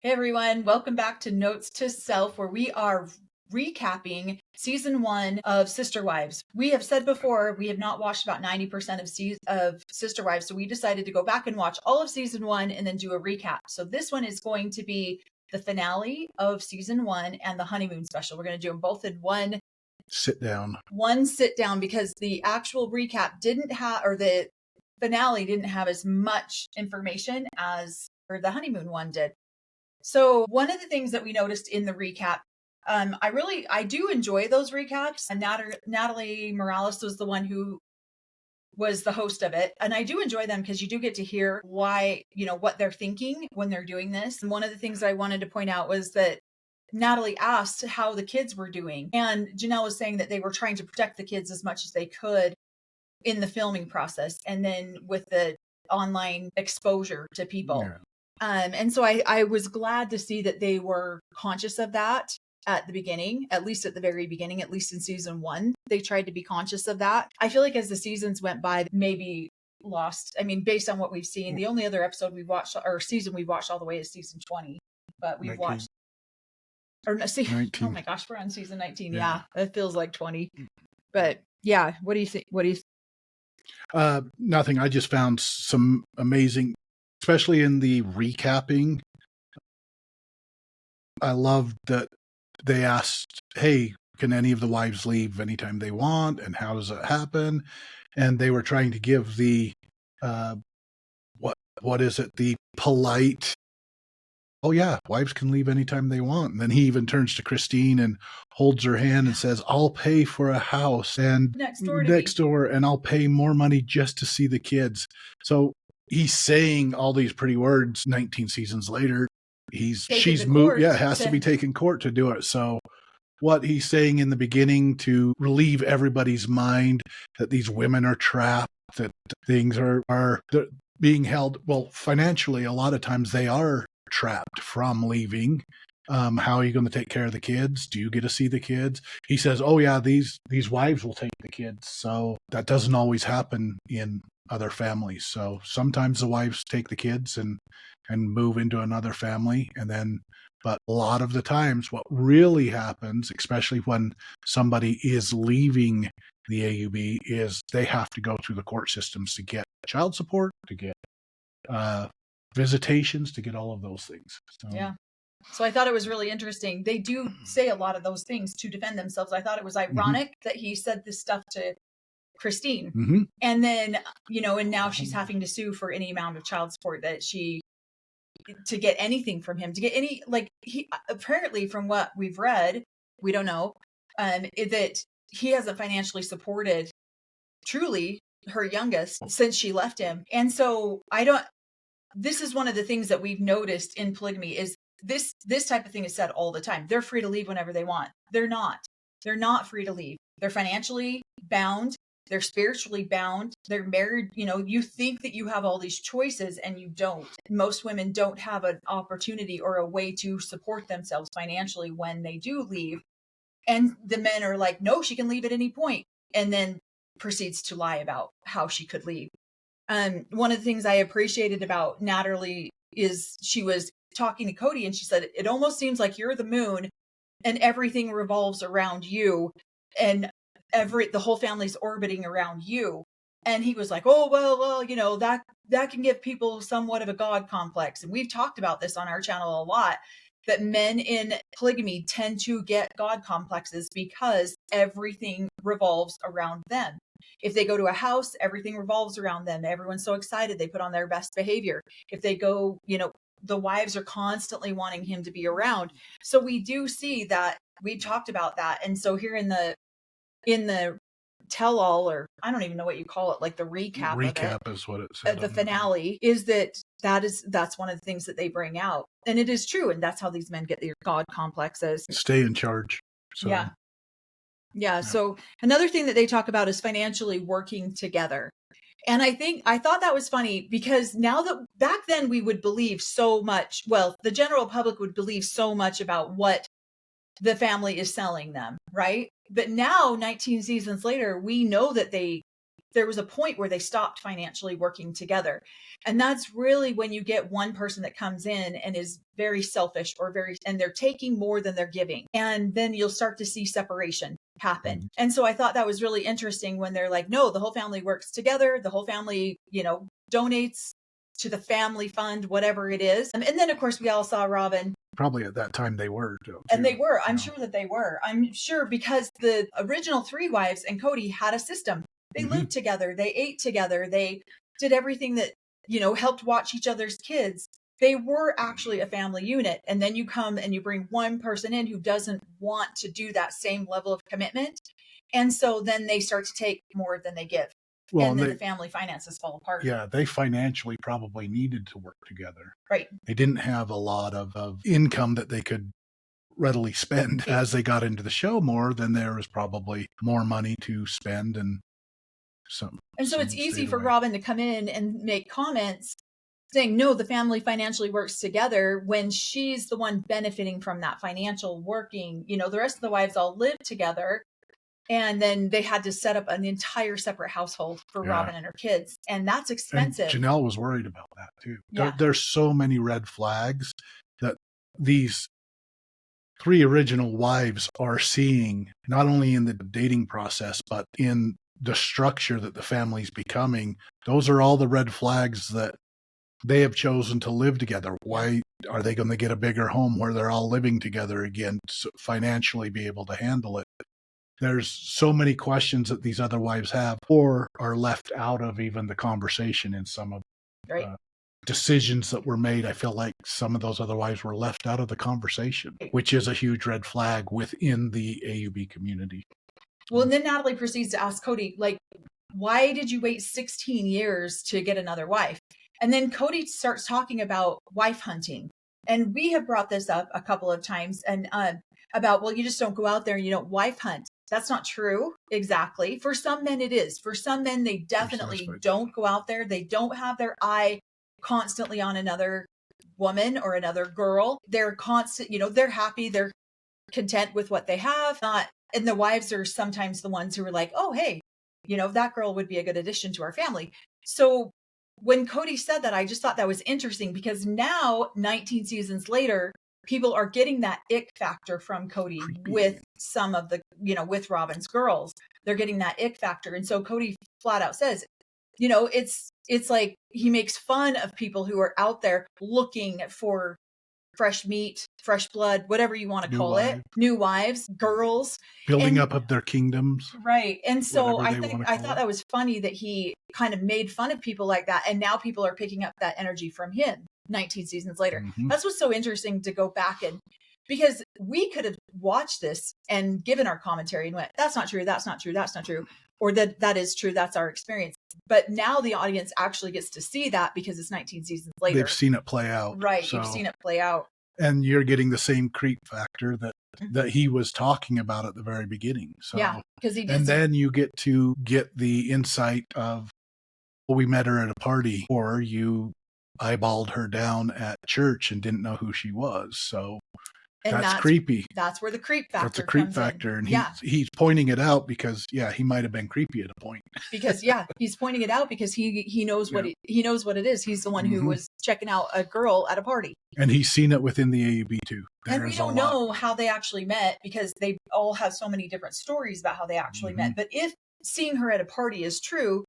Hey everyone, welcome back to Notes to Self, where we are recapping season 1 of Sister Wives. We have said before we have not watched about 90% of Sister Wives, so we decided to go back and watch all of season 1 and then do a recap. So this one is going to be the finale of season 1 and the honeymoon special. We're going to do them both in one sit down because the actual recap didn't have, or the finale didn't have as much information as the honeymoon one did. So one of the things that we noticed in the recap, I do enjoy those recaps. And Natalie Morales was the one who was the host of it. And I do enjoy them because you do get to hear why, what they're thinking when they're doing this. And one of the things I wanted to point out was that Natalie asked how the kids were doing. And Janelle was saying that they were trying to protect the kids as much as they could in the filming process. And then with the online exposure to people. Yeah. And so I was glad to see that they were conscious of that at the beginning, at least at the very beginning, at least in season 1, they tried to be conscious of that. I feel like as the seasons went by, maybe lost. I mean, based on what we've seen, the only other episode we've watched or season we've watched all the way is season 20, but we've 19. Watched. Or no, see, 19. Oh my gosh, we're on season 19. Yeah, it feels like 20. But yeah, what do you think? Nothing. I just found some amazing, especially in the recapping. I loved that they asked, hey, can any of the wives leave anytime they want? And how does it happen? And they were trying to give the, what is it? The polite, oh yeah, wives can leave anytime they want. And then he even turns to Christine and holds her hand and says, I'll pay for a house and next door, and I'll pay more money just to see the kids. So he's saying all these pretty words 19 seasons later. She's moved. Yeah, has to be taken court to do it. So what he's saying in the beginning to relieve everybody's mind that these women are trapped, that things are being held. Well, financially, a lot of times they are trapped from leaving. How are you going to take care of the kids? Do you get to see the kids? He says, oh yeah, these wives will take the kids. So that doesn't always happen in other families. So sometimes the wives take the kids and move into another family. But a lot of the times what really happens, especially when somebody is leaving the AUB, is they have to go through the court systems to get child support, to get visitations, to get all of those things. So. Yeah. So I thought it was really interesting. They do say a lot of those things to defend themselves. I thought it was ironic that he said this stuff to Christine. Mm-hmm. And then, and now she's having to sue for any amount of child support to get anything from him, to get any, he apparently, from what we've read, we don't know, that he hasn't financially supported truly her youngest since she left him. And so this is one of the things that we've noticed in polygamy is this type of thing is said all the time. They're free to leave whenever they want. They're not free to leave. They're financially bound. They're spiritually bound. They're married. You think that you have all these choices and you don't. Most women don't have an opportunity or a way to support themselves financially when they do leave. And the men are like, no, she can leave at any point. And then proceeds to lie about how she could leave. One of the things I appreciated about Natalie is she was talking to Cody and she said, it almost seems like you're the moon and everything revolves around you. And the whole family's orbiting around you. And he was like, oh, well, that can give people somewhat of a God complex. And we've talked about this on our channel a lot, that men in polygamy tend to get God complexes because everything revolves around them. If they go to a house, everything revolves around them. Everyone's so excited. They put on their best behavior. If they go, the wives are constantly wanting him to be around. So we do see that. We talked about that. And so here in the tell-all, or I don't even know what you call it, like the recap of it, is what it said. The finale is that's one of the things that they bring out. And it is true. And that's how these men get their God complexes. Stay in charge. So. Yeah. So another thing that they talk about is financially working together. And I thought that was funny because now that back then we would believe so much, well, the general public would believe so much about what the family is selling them, right? But now 19 seasons later, we know that they there was a point where they stopped financially working together. And that's really when you get one person that comes in and is very selfish and they're taking more than they're giving. And then you'll start to see separation happen. And so I thought that was really interesting when they're like, no, the whole family works together. The whole family, donates to the family fund, whatever it is. And then, of course, we all saw Robin. Probably at that time they were. Too. And they were. I'm sure that they were. I'm sure because the original 3 wives and Cody had a system. They lived together. They ate together. They did everything that, helped watch each other's kids. They were actually a family unit. And then you come and you bring one person in who doesn't want to do that same level of commitment. And so then they start to take more than they give. Well, and then the family finances fall apart. Yeah, they financially probably needed to work together. Right. They didn't have a lot of income that they could readily spend. As they got into the show more, then there was probably more money to spend and some. And so it's easy for Robin to come in and make comments saying, no, the family financially works together when she's the one benefiting from that financial working. The rest of the wives all live together. And then they had to set up an entire separate household for Robin and her kids. And that's expensive. And Janelle was worried about that too. Yeah. There's so many red flags that these 3 original wives are seeing, not only in the dating process, but in the structure that the family's becoming. Those are all the red flags that they have chosen to live together. Why are they going to get a bigger home where they're all living together again to financially be able to handle it? There's so many questions that these other wives have or are left out of even the conversation in some of decisions that were made. I feel like some of those other wives were left out of the conversation, which is a huge red flag within the AUB community. Well, and then Natalie proceeds to ask Cody, why did you wait 16 years to get another wife? And then Cody starts talking about wife hunting. And we have brought this up a couple of times and about, you just don't go out there and you don't wife hunt. That's not true. Exactly. For some men, it is. For some men, they definitely don't go out there. They don't have their eye constantly on another woman or another girl. They're constant, they're happy. They're content with what they have. And the wives are sometimes the ones who are like, oh, hey, that girl would be a good addition to our family. So when Cody said that, I just thought that was interesting because now 19 seasons later, people are getting that ick factor from Cody with some of the, with Robin's girls. They're getting that ick factor. And so Cody flat out says, it's like he makes fun of people who are out there looking for fresh meat, fresh blood, whatever you want to call it, new wives, girls. Building up of their kingdoms. Right. And so I thought that was funny that he kind of made fun of people like that. And now people are picking up that energy from him 19 seasons later. Mm-hmm. That's what's so interesting to go back and because we could have watched this and given our commentary and went, that's not true. That's not true. That's not true. Or that is true. That's our experience. But now the audience actually gets to see that because it's 19 seasons later. They've seen it play out. Right. You've seen it play out. And you're getting the same creep factor that he was talking about at the very beginning. So, yeah, because he did. And then you get to get the insight of, well, we met her at a party, or you eyeballed her down at church and didn't know who she was. So that's creepy. That's where the creep factor That's a creep factor. And he's pointing it out because, he might have been creepy at a point. Because, he's pointing it out because he knows what he knows what it is. He's the one who was checking out a girl at a party. And he's seen it within the AUB too. And we don't know how they actually met because they all have so many different stories about how they actually met. But if seeing her at a party is true,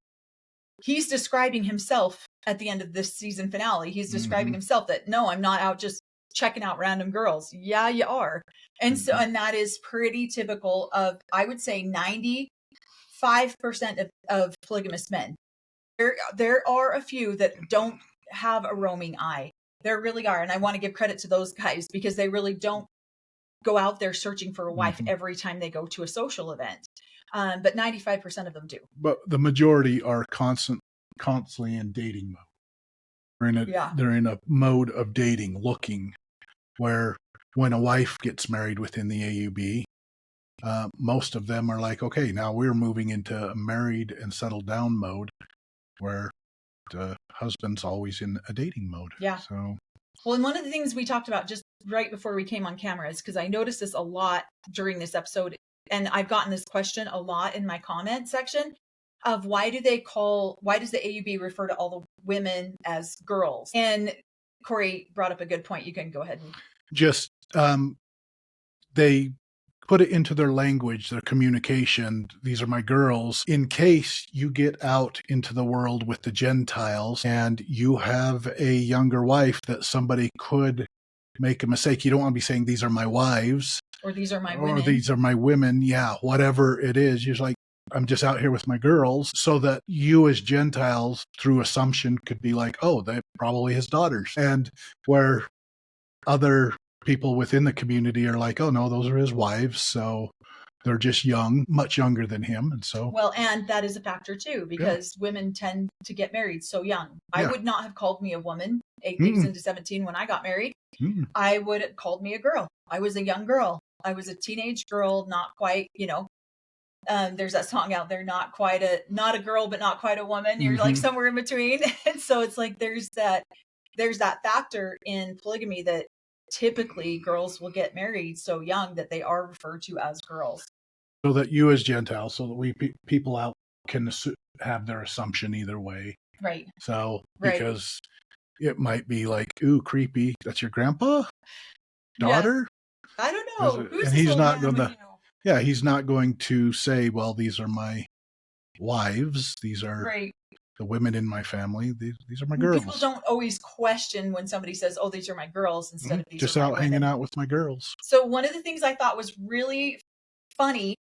he's describing himself at the end of this season finale. He's describing himself that, no, I'm not out just checking out random girls. Yeah, you are. And so, and that is pretty typical of, I would say 95% of polygamous men. There are a few that don't have a roaming eye. There really are. And I want to give credit to those guys because they really don't go out there searching for a wife every time they go to a social event. But 95% of them do. But the majority are constantly in dating mode. They're in a mode of dating, looking, where when a wife gets married within the AUB, most of them are like, okay, now we're moving into a married and settled down mode where the husband's always in a dating mode. Yeah. So, well, and one of the things we talked about just right before we came on camera is because I noticed this a lot during this episode, and I've gotten this question a lot in my comment section. of why does the AUB refer to all the women as girls? And Cory brought up a good point. You can go ahead and just they put it into their language, their communication. These are my girls, in case you get out into the world with the Gentiles and you have a younger wife that somebody could make a mistake. You don't want to be saying these are my wives or these are my women. Or these are my women. Yeah, whatever it is. You're like, I'm just out here with my girls, so that you as Gentiles, through assumption, could be like, oh, they're probably his daughters. And where other people within the community are like, oh, no, those are his wives. So they're just young, much younger than him. And so. Well, and that is a factor too, because women tend to get married so young. I would not have called me a woman 8 weeks into 17 when I got married. I would have called me a girl. I was a young girl. I was a teenage girl, not quite, there's that song out there, not a girl, but not quite a woman. You're like somewhere in between. And so it's like, there's that factor in polygamy that typically girls will get married so young that they are referred to as girls. So that you as Gentiles, so that we people out can have their assumption either way. Right. So, because it might be like, ooh, creepy. That's your grandpa? Daughter? I don't know. And he's not going to, he's not going to say, well, these are my wives. These are the women in my family. These are my girls. People don't always question when somebody says, oh, these are my girls, instead of these just are my out women. Hanging out with my girls. So one of the things I thought was really funny,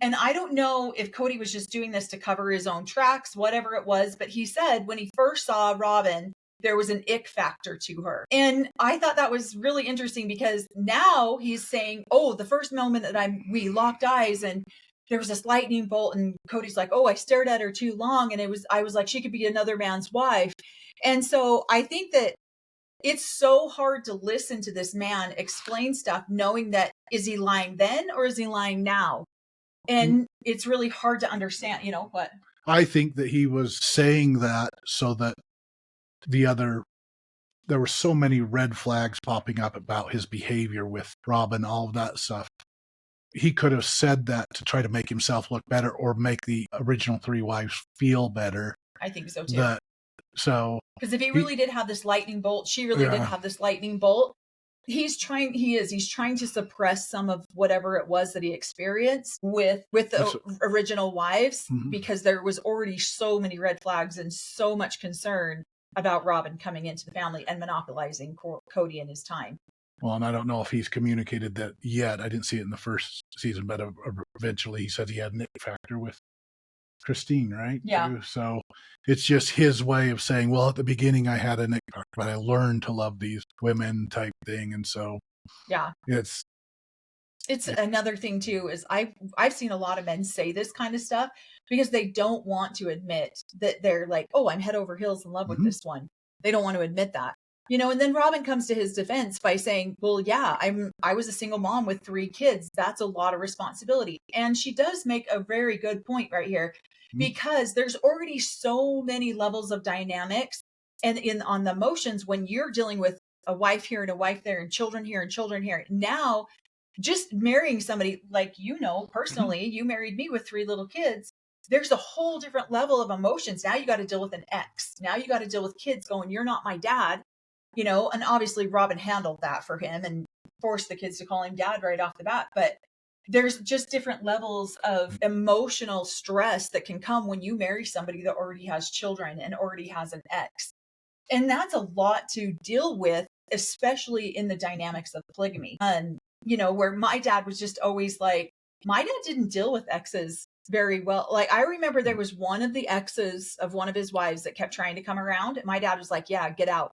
and I don't know if Cody was just doing this to cover his own tracks, whatever it was, but he said when he first saw Robin, there was an ick factor to her. And I thought that was really interesting, because now he's saying, oh, the first moment that we locked eyes and there was this lightning bolt, and Cody's like, oh, I stared at her too long. And I was like, she could be another man's wife. And so I think that it's so hard to listen to this man explain stuff, knowing that, is he lying then or is he lying now? And it's really hard to understand, what? I think that he was saying that so that there were so many red flags popping up about his behavior with Robin, all of that stuff. He could have said that to try to make himself look better or make the original 3 wives feel better. I think so too. Because if he really did have this lightning bolt, she really did have this lightning bolt. He's trying to suppress some of whatever it was that he experienced with the original wives, because there was already so many red flags and so much concern about Robin coming into the family and monopolizing Cody and his time. Well, and I don't know if he's communicated that yet. I didn't see it in the first season, but eventually he said he had an ick factor with Christine, right? Yeah. So it's just his way of saying, well, at the beginning I had an ick factor, but I learned to love these women type thing. And so it's another thing too, is I've seen a lot of men say this kind of stuff because they don't want to admit that they're like, oh, I'm head over heels in love with this one. They don't want to admit that. And then Robin comes to his defense by saying, well, yeah, I was a single mom with 3 kids. That's a lot of responsibility. And she does make a very good point right here, because there's already so many levels of dynamics and on the emotions when you're dealing with a wife here and a wife there and children here and children here. Now, just marrying somebody like, personally, you married me with 3 little kids. There's a whole different level of emotions. Now you got to deal with an ex. Now you got to deal with kids going, you're not my dad. And obviously Robin handled that for him and forced the kids to call him dad right off the bat. But there's just different levels of emotional stress that can come when you marry somebody that already has children and already has an ex. And that's a lot to deal with, especially in the dynamics of polygamy. And, where my dad was just always like, my dad didn't deal with exes very well. Like, I remember there was one of the exes of one of his wives that kept trying to come around. And my dad was like, yeah, get out.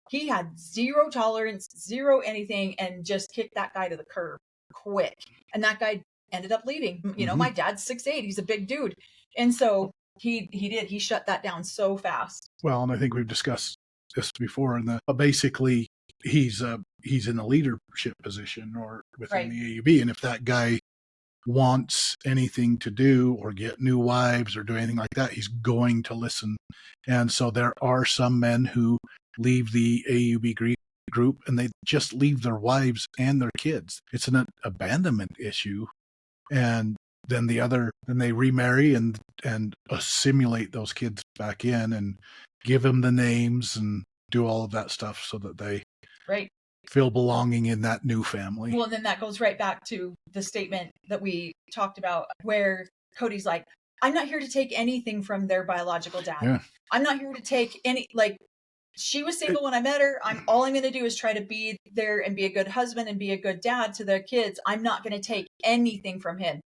He had 0 tolerance, 0 anything, and just kicked that guy to the curb quick. And that guy ended up leaving. My dad's 6'8". He's a big dude. And so he shut that down so fast. Well, and I think we've discussed this before. Basically, he's in a leadership position or within the AUB. And if that guy wants anything to do or get new wives or do anything like that, he's going to listen. And so there are some men who leave the AUB group and they just leave their wives and their kids. It's an abandonment issue. And then they remarry and assimilate those kids back in and give them the names and do all of that stuff so that they feel belonging in that new family. Well, and then that goes right back to the statement that we talked about where Cody's like, I'm not here to take anything from their biological dad. Yeah. I'm not here to take any, like, she was single when I met her. All I'm going to do is try to be there and be a good husband and be a good dad to their kids. I'm not going to take anything from him.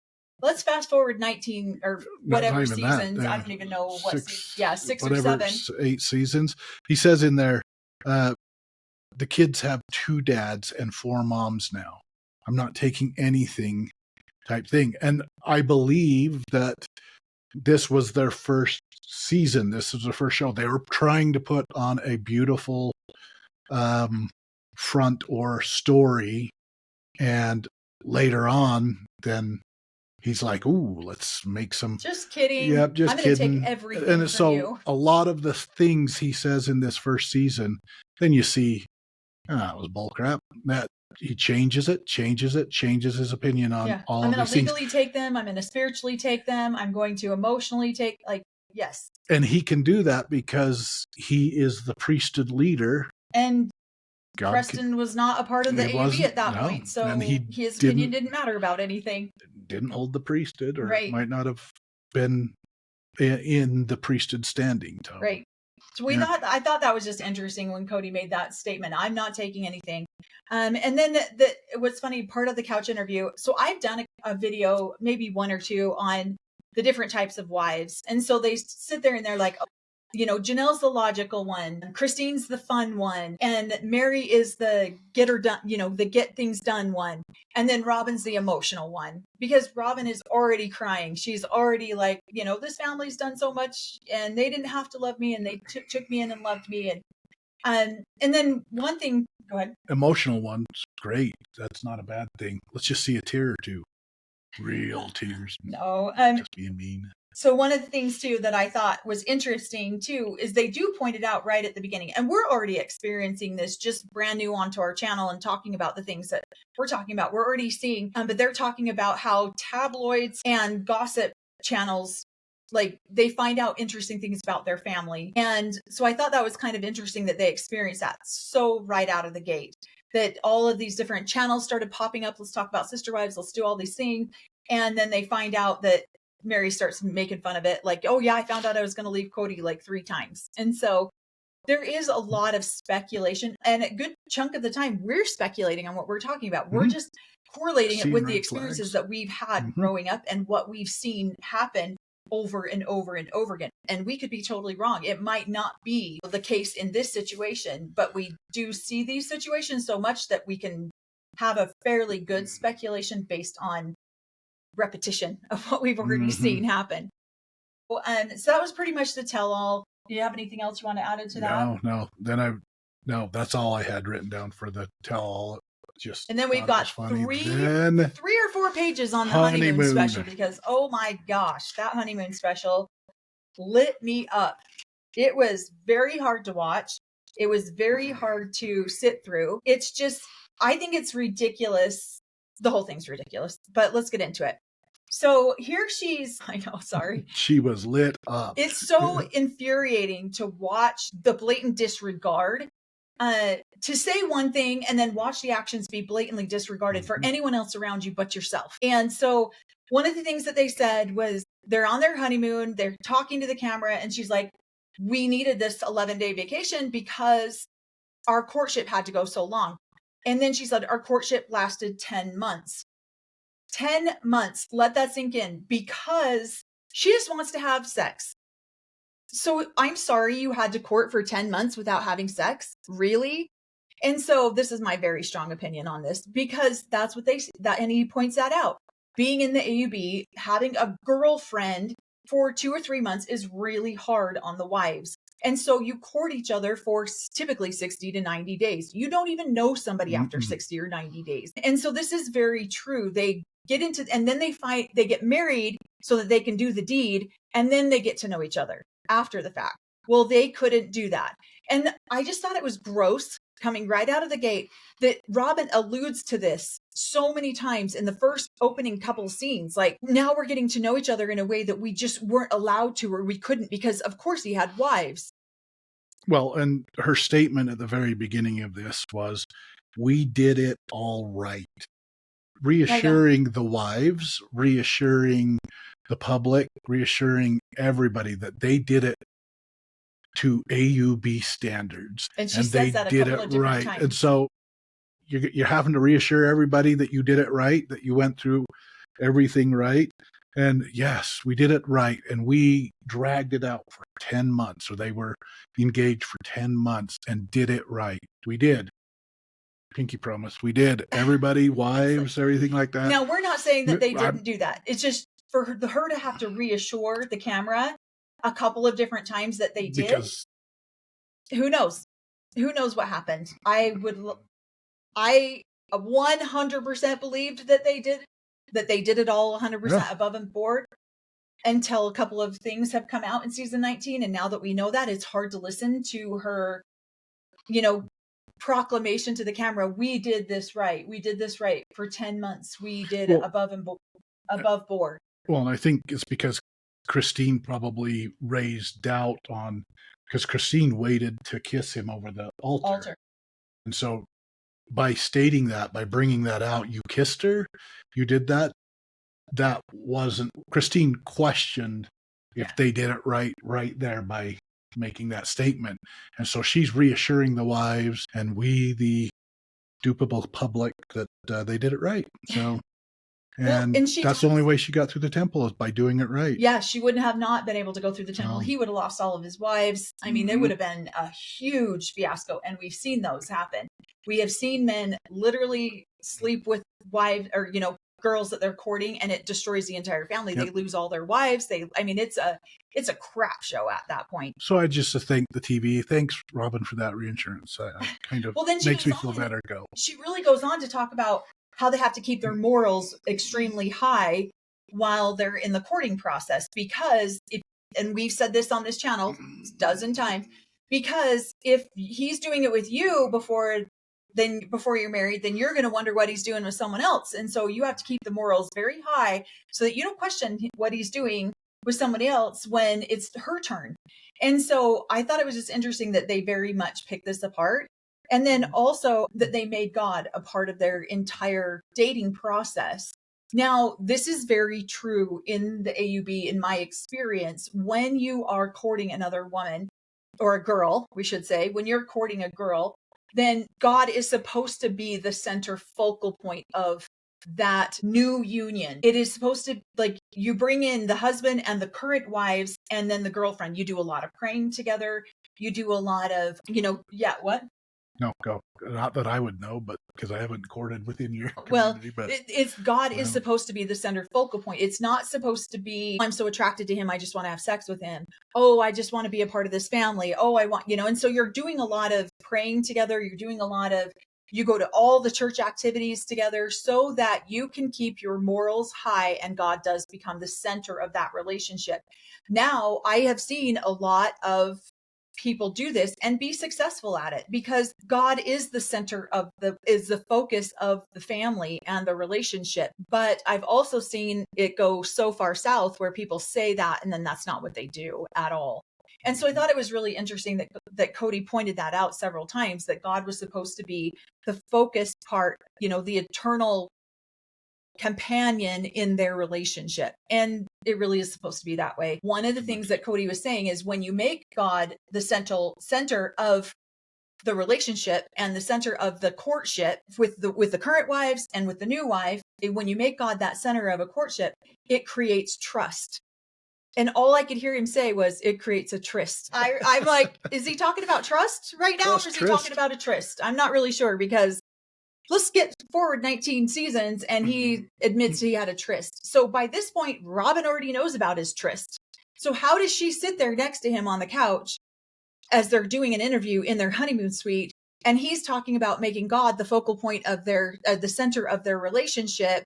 Let's fast forward 19 or whatever seasons. I don't even know what. 6 or 7. 8 seasons. He says in there, the kids have 2 dads and 4 moms now. I'm not taking anything type thing. And I believe that this was their first season. This was their first show. They were trying to put on a beautiful front or story. And later on, then he's like, ooh, let's make some. Just kidding. Yep, just I'm gonna kidding. Take everything and from so you. A lot of the things he says in this first season, then you see, it was bullcrap. That he changes his opinion on all of these things. I'm going to legally take them. I'm going to spiritually take them. I'm going to emotionally take, yes. And he can do that because he is the priesthood leader. And Preston was not a part of the AUB at that point. So his opinion didn't matter about anything. Didn't hold the priesthood or might not have been in the priesthood standing. So. Right. So I thought that was just interesting when Cody made that statement. I'm not taking anything. And then what's funny, part of the couch interview. So I've done a video, maybe 1 or 2 on the different types of wives. And so they sit there and they're like, oh, Janelle's the logical one. Christine's the fun one. And Mary is the get her done, the get things done one. And then Robin's the emotional one because Robin is already crying. She's already like, this family's done so much and they didn't have to love me and they took me in and loved me. And then one thing, go ahead. Emotional one's great. That's not a bad thing. Let's just see a tear or 2. Real tears. No. Just being mean. So one of the things too that I thought was interesting too is they do point it out right at the beginning, and we're already experiencing this just brand new onto our channel and talking about the things that we're talking about. We're already seeing, but they're talking about how tabloids and gossip channels, like they find out interesting things about their family. And so I thought that was kind of interesting that they experienced that so right out of the gate, that all of these different channels started popping up. Let's talk about sister wives. Let's do all these things. And then they find out that Mary starts making fun of it. Like, oh yeah, I found out I was going to leave Cody like 3 times. And so there is a lot of speculation, and a good chunk of the time we're speculating on what we're talking about. We're just correlating it with the experiences that we've had growing up and what we've seen happen over and over and over again. And we could be totally wrong. It might not be the case in this situation, but we do see these situations so much that we can have a fairly good speculation based on repetition of what we've already seen happen. Well, so that was pretty much the tell-all. Do you have anything else you want to add into that? No. That's all I had written down for the tell-all. And then we've got 3 or 4 pages on the honeymoon special because, oh my gosh, that honeymoon special lit me up. It was very hard to watch. It was very hard to sit through. It's just, I think it's ridiculous. The whole thing's ridiculous, but let's get into it. So here I know, sorry. She was lit up. It's so infuriating to watch the blatant disregard, to say one thing and then watch the actions be blatantly disregarded for anyone else around you but yourself. And so one of the things that they said was they're on their honeymoon, they're talking to the camera, and she's like, we needed this 11-day vacation because our courtship had to go so long. And then she said, our courtship lasted 10 months. 10 months. Let that sink in, because she just wants to have sex. So I'm sorry you had to court for 10 months without having sex. Really? And so this is my very strong opinion on this, because that's what and he points that out. Being in the AUB, having a girlfriend for 2 or 3 months is really hard on the wives. And so you court each other for typically 60 to 90 days. You don't even know somebody after 60 or 90 days. And so this is very true. They get into, and then they get married so that they can do the deed. And then they get to know each other after the fact. Well, they couldn't do that. And I just thought it was gross coming right out of the gate, that Robin alludes to this so many times in the first opening couple scenes. Like, now we're getting to know each other in a way that we just weren't allowed to, or we couldn't, because of course he had wives. Well, and her statement at the very beginning of this was, we did it all right. Reassuring the wives, reassuring the public, reassuring everybody that they did it to AUB standards. And she says that a couple of different times. And so you're having to reassure everybody that you did it right, that you went through everything right. And yes, we did it right. And we dragged it out for 10 months, or they were engaged for 10 months and did it right. We did. Pinky promise. We did. Everybody, wives, everything like that. Now, we're not saying that they didn't do that. It's just for her to have to reassure the camera a couple of different times that they did. Because who knows? Who knows what happened? I 100% believed that they did it all 100% above and board, until a couple of things have come out in season 19. And now that we know that, it's hard to listen to her, proclamation to the camera. We did this right. We did this right for 10 months. We did above board. Well, and I think it's because Christine probably raised doubt because Christine waited to kiss him over the altar. And so by stating that, by bringing that out, you kissed her, you did that. That wasn't, Christine questioned if they did it right there by making that statement. And so she's reassuring the wives and we, the dupable public, that they did it right. So, and that's the only way she got through the temple, is by doing it right. Yeah, she wouldn't have not been able to go through the temple. He would have lost all of his wives. I mean, it would have been a huge fiasco. And we've seen those happen. We have seen men literally sleep with wives, or, girls that they're courting, and it destroys the entire family. They lose all their wives. It's a crap show at that point. So I just thank the TV. Thanks, Robin, for that reinsurance. Kind of makes me feel better. She really goes on to talk about how they have to keep their morals extremely high while they're in the courting process, because and we've said this on this channel a dozen times, because if he's doing it with you before you're married, then you're going to wonder what he's doing with someone else. And so you have to keep the morals very high so that you don't question what he's doing with somebody else when it's her turn. And so I thought it was just interesting that they very much picked this apart. And then also that they made God a part of their entire dating process. Now, this is very true in the AUB, in my experience. When you are courting another woman, or a girl, we should say, when you're courting a girl, then God is supposed to be the center focal point of that new union. It is supposed to, like, you bring in the husband and the current wives and then the girlfriend. You do a lot of praying together. You do a lot of, what? No, go. Not that I would know, but because I haven't courted within your community. Well, God is supposed to be the center focal point. It's not supposed to be, I'm so attracted to him, I just want to have sex with him. Oh, I just want to be a part of this family. Oh, I want, and so you're doing a lot of praying together. You're doing a lot of, you go to all the church activities together so that you can keep your morals high, and God does become the center of that relationship. Now, I have seen a lot of people do this and be successful at it, because God is the center of is the focus of the family and the relationship. But I've also seen it go so far south where people say that, and then that's not what they do at all. And so I thought it was really interesting that Cody pointed that out several times, that God was supposed to be the focused part, the eternal companion in their relationship. And it really is supposed to be that way. One of the things that Cody was saying is, when you make God the center of the relationship and the center of the courtship with the current wives and with the new wife, when you make God that center of a courtship, it creates trust. And all I could hear him say was, it creates a tryst. I'm like, is he talking about trust right now? Or is he talking about a tryst? I'm not really sure, because let's get forward 19 seasons and he admits he had a tryst. So by this point, Robin already knows about his tryst. So how does she sit there next to him on the couch as they're doing an interview in their honeymoon suite, and he's talking about making God the focal point of the center of their relationship,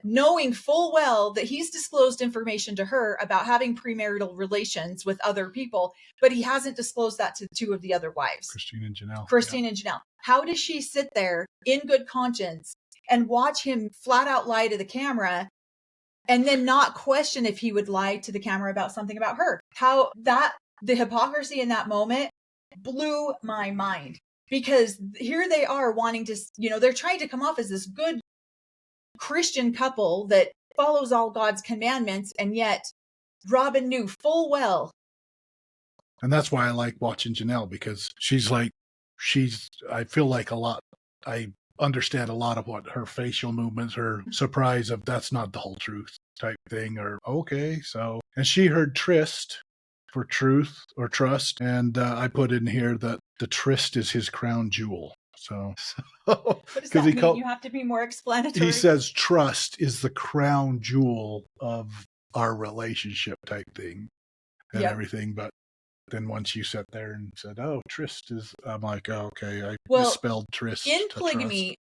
knowing full well that he's disclosed information to her about having premarital relations with other people, but he hasn't disclosed that to two of the other wives. Christine and Janelle. And Janelle. How does she sit there in good conscience and watch him flat out lie to the camera and then not question if he would lie to the camera about something about her? How the hypocrisy in that moment blew my mind, because here they are wanting to, they're trying to come off as this good Christian couple that follows all God's commandments. And yet Robin knew full well. And that's why I like watching Janelle, because I feel like I understand a lot of what her facial movements, her surprise of that's not the whole truth type thing, or okay. So, and she heard tryst for truth or trust. And I put in here that the tryst is his crown jewel. So what does that mean? You have to be more explanatory. He says trust is the crown jewel of our relationship type thing and everything. But then once you sat there and said, "Oh, tryst is," I'm like, "Oh, okay, I misspelled tryst." In polygamy,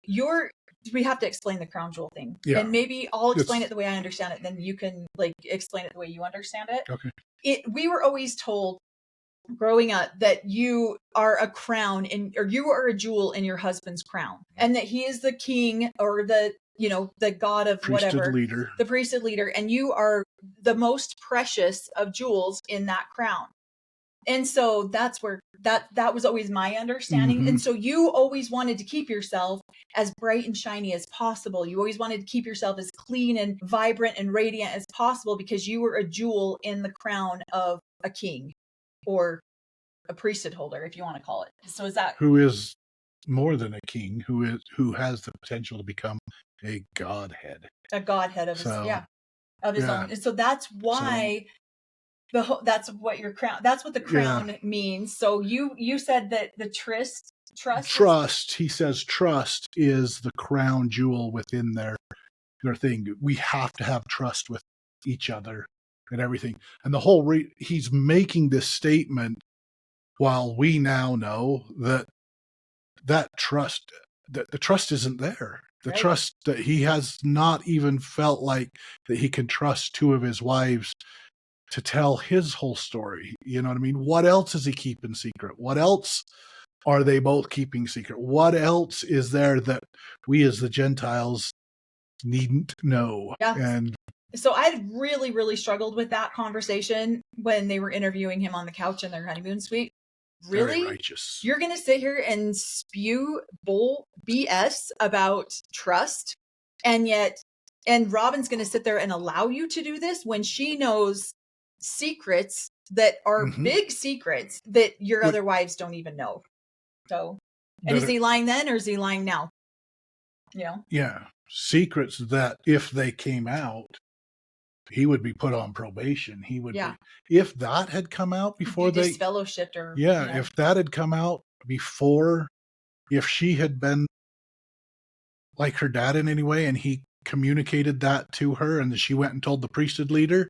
we have to explain the crown jewel thing, and maybe I'll explain it the way I understand it. Then you can explain it the way you understand it. Okay. We were always told growing up that you are a crown or you are a jewel in your husband's crown, and that he is the king or the god of priesthood leader, the priesthood leader, and you are the most precious of jewels in that crown. And so that's where that was always my understanding. Mm-hmm. And so you always wanted to keep yourself as bright and shiny as possible. You always wanted to keep yourself as clean and vibrant and radiant as possible, because you were a jewel in the crown of a king or a priesthood holder, if you want to call it. So is that who is more than a king, who has the potential to become a godhead of his own. And so that's why that's what the crown means. So you said that the trust. He says trust is the crown jewel within their thing. We have to have trust with each other and everything. And the whole he's making this statement while we now know that trust, that the trust isn't there. The trust that he has not even felt like that he can trust two of his wives to tell his whole story. You know what I mean? What else is he keeping secret? What else are they both keeping secret? What else is there that we as the Gentiles needn't know? Yeah. And so I really, really struggled with that conversation when they were interviewing him on the couch in their honeymoon suite. Really? Very righteous. You're going to sit here and spew bull BS about trust, and Robin's going to sit there and allow you to do this when she knows secrets that are big secrets that your other wives don't even know. So, and is he lying then, or is he lying now? Yeah. Secrets that if they came out, he would be put on probation. He would be, if that had come out before they disfellowshipped or if that had come out before, if she had been like her dad in any way and he communicated that to her and she went and told the priesthood leader,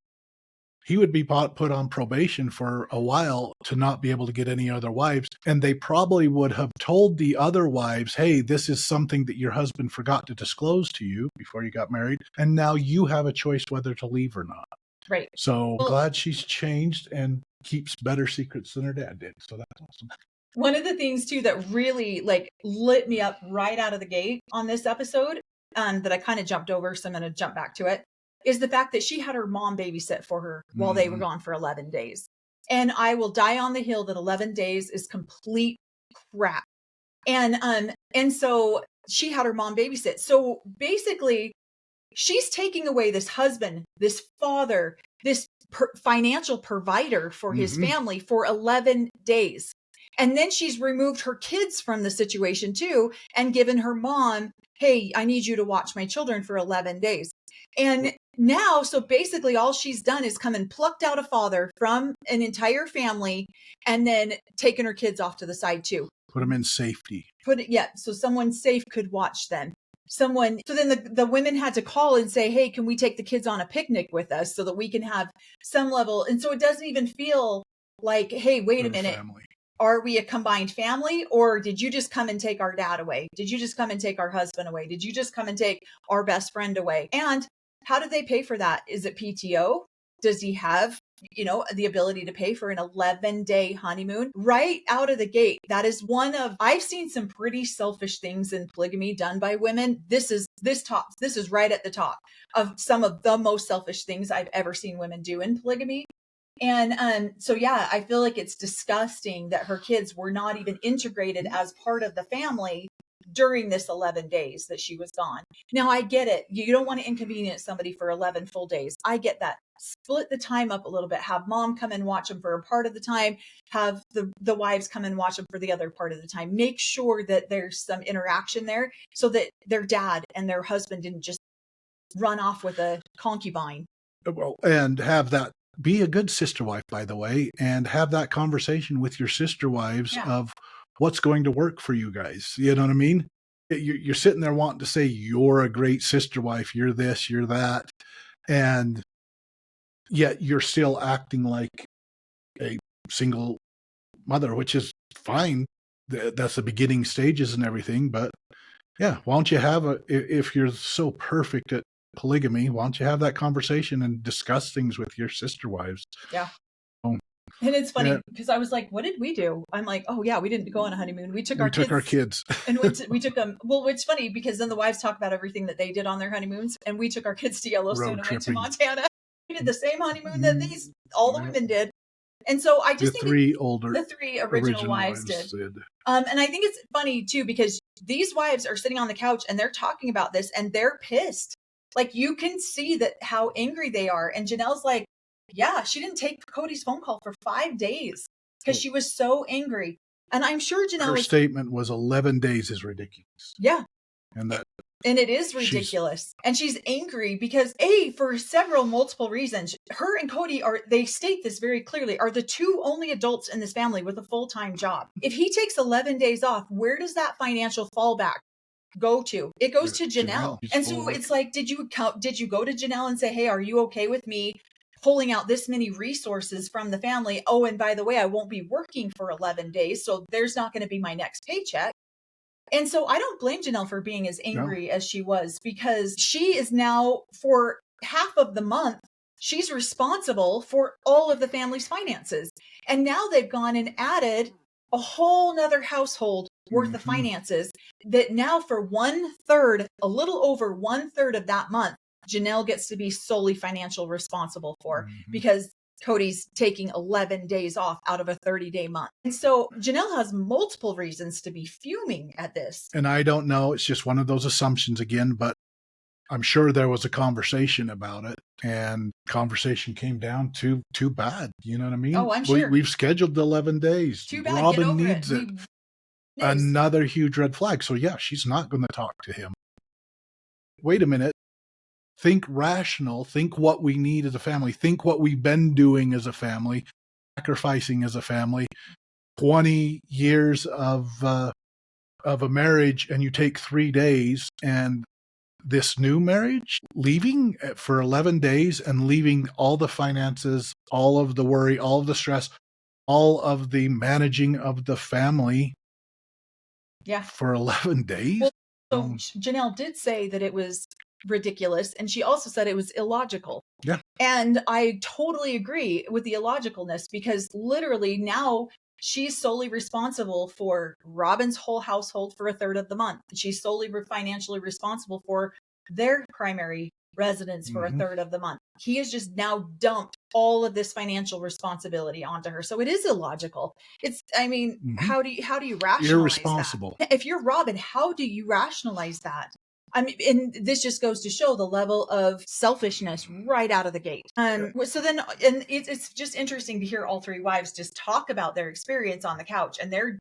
he would be put on probation for a while to not be able to get any other wives. And they probably would have told the other wives, hey, this is something that your husband forgot to disclose to you before you got married. And now you have a choice whether to leave or not. Right. So glad she's changed and keeps better secrets than her dad did. So that's awesome. One of the things too that really lit me up right out of the gate on this episode, that I kind of jumped over, so I'm going to jump back to it, is the fact that she had her mom babysit for her while they were gone for 11 days. And I will die on the hill that 11 days is complete crap. And so she had her mom babysit. So basically she's taking away this husband, this father, this financial provider for his family for 11 days. And then she's removed her kids from the situation too and given her mom, hey, I need you to watch my children for 11 days. And now, so basically all she's done is come and plucked out a father from an entire family and then taken her kids off to the side too. Put them in safety. So someone safe could watch them. So then the women had to call and say, hey, can we take the kids on a picnic with us so that we can have some level? And so it doesn't even feel like, hey, wait a minute. Family. are we a combined family, or did you just come and take our dad away? Did you just come and take our husband away? Did you just come and take our best friend away? And how do they pay for that? Is it PTO? Does he have, the ability to pay for an 11-day honeymoon right out of the gate? That is I've seen some pretty selfish things in polygamy done by women. This is right at the top of some of the most selfish things I've ever seen women do in polygamy. And so, yeah, I feel like it's disgusting that her kids were not even integrated as part of the family during this 11 days that she was gone. Now, I get it. You don't want to inconvenience somebody for 11 full days. I get that. Split the time up a little bit. Have mom come and watch them for a part of the time. Have the wives come and watch them for the other part of the time. Make sure that there's some interaction there so that their dad and their husband didn't just run off with a concubine. Well, and have that be a good sister wife, by the way, and have that conversation with your sister wives of what's going to work for you guys. You know what I mean? You're sitting there wanting to say you're a great sister wife, you're this, you're that, and yet you're still acting like a single mother, which is fine. That's the beginning stages and everything. But yeah, why don't you if you're so perfect at polygamy, why don't you have that conversation and discuss things with your sister wives? Yeah. And it's funny because I was like, what did we do? I'm like, oh yeah, we didn't go on a honeymoon. We took our kids. And we took them. Well, it's funny because then the wives talk about everything that they did on their honeymoons. And we took our kids to Yellowstone and went to Montana. We did the same honeymoon that all the women did. And so I just think the three original wives did. And I think it's funny too, because these wives are sitting on the couch and they're talking about this and they're pissed. Like you can see that how angry they are. And Janelle's like, yeah, she didn't take Cody's phone call for 5 days because she was so angry. And I'm sure Janelle statement was 11 days is ridiculous. Yeah. And it is ridiculous. And she's angry because for multiple reasons. Her and Cody they state this very clearly, are the two only adults in this family with a full-time job. If he takes 11 days off, where does that financial fallback go to? It goes to Janelle. And so it's like, did you go to Janelle and say, hey, are you okay with me pulling out this many resources from the family? Oh, and by the way, I won't be working for 11 days. So there's not going to be my next paycheck. And so I don't blame Janelle for being as angry as she was, because she is now, for half of the month, she's responsible for all of the family's finances. And now they've gone and added a whole nother household worth of finances that now for a little over 1/3 of that month, Janelle gets to be solely financial responsible for, because Cody's taking 11 days off out of a 30-day month. And so Janelle has multiple reasons to be fuming at this. And I don't know, it's just one of those assumptions again, but I'm sure there was a conversation about it, and conversation came down to too bad. You know what I mean? Oh, I'm sure. We've scheduled 11 days. Too bad. Robin needs it. Another huge red flag. So yeah, she's not going to talk to him. Wait a minute. Think rational. Think what we need as a family. Think what we've been doing as a family, sacrificing as a family. 20 years of a marriage, and you take 3 days, and this new marriage, leaving for 11 days and leaving all the finances, all of the worry, all of the stress, all of the managing of the family. Yeah. For 11 days. Well, so Janelle did say that it was ridiculous, and she also said it was illogical. Yeah. And I totally agree with the illogicalness, because literally now she's solely responsible for Robin's whole household for 1/3 of the month. She's solely financially responsible for their primary residence for 1/3 of the month. He has just now dumped all of this financial responsibility onto her. So it is illogical. How do you rationalize irresponsible that? If you're Robin, how do you rationalize that? I mean, and this just goes to show the level of selfishness right out of the gate. So then, and it's just interesting to hear all three wives just talk about their experience on the couch, and they're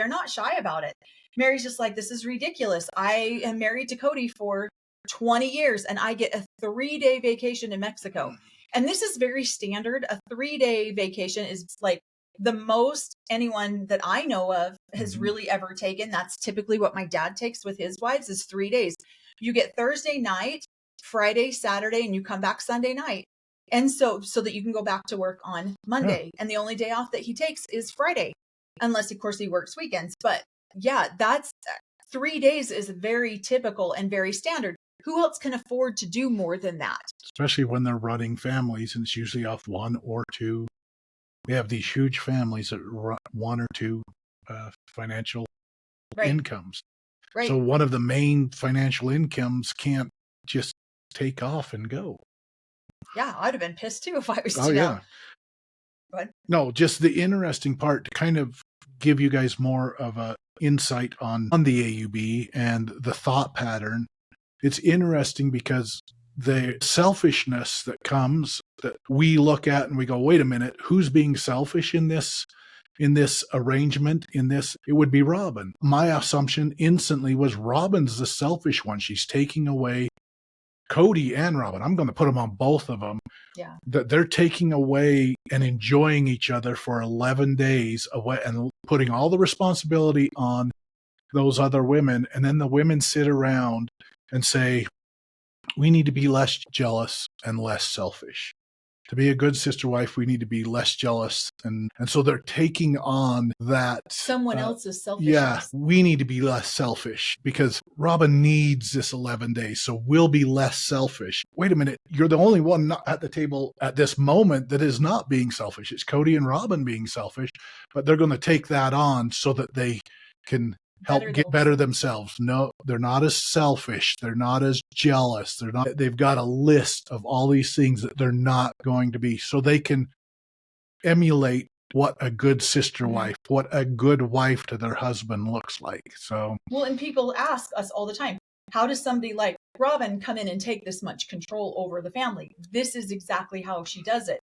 not shy about it. Mary's just like, this is ridiculous. I am married to Cody for 20 years and I get a 3-day vacation in Mexico. And this is very standard. A 3-day vacation is like the most anyone that I know of has really ever taken. That's typically what my dad takes with his wives, is 3 days. You get Thursday night, Friday, Saturday, and you come back Sunday night. And so that you can go back to work on Monday. And the only day off that he takes is Friday. unless of course he works weekends. But yeah, that's 3 days is very typical and very standard. Who else can afford to do more than that? Especially when they're running families, and it's usually off one or two. We have these huge families that run one or two financial incomes. Right. So one of the main financial incomes can't just take off and go. Yeah, I'd have been pissed too if I was. Oh, yeah. But no, just the interesting part to kind of give you guys more of a insight on the AUB and the thought pattern. It's interesting because the selfishness that comes that we look at and we go, wait a minute, who's being selfish in this arrangement, it would be Robin. My assumption instantly was Robin's the selfish one. She's taking away Cody and Robin. I'm going to put them on both of them. Yeah. That they're taking away and enjoying each other for 11 days away and putting all the responsibility on those other women. And then the women sit around and say, we need to be less jealous and less selfish. To be a good sister wife, we need to be less jealous. And so they're taking on that. Someone else's selfishness. Yeah, we need to be less selfish because Robin needs this 11 days. So we'll be less selfish. Wait a minute. You're the only one not at the table at this moment that is not being selfish. It's Cody and Robin being selfish, but they're going to take that on so that they can help get better themselves. No, they're not as selfish. They're not as jealous. They've got a list of all these things that they're not going to be, so they can emulate what a good sister wife, what a good wife to their husband looks like. So, well, and people ask us all the time, how does somebody like Robin come in and take this much control over the family? This is exactly how she does it.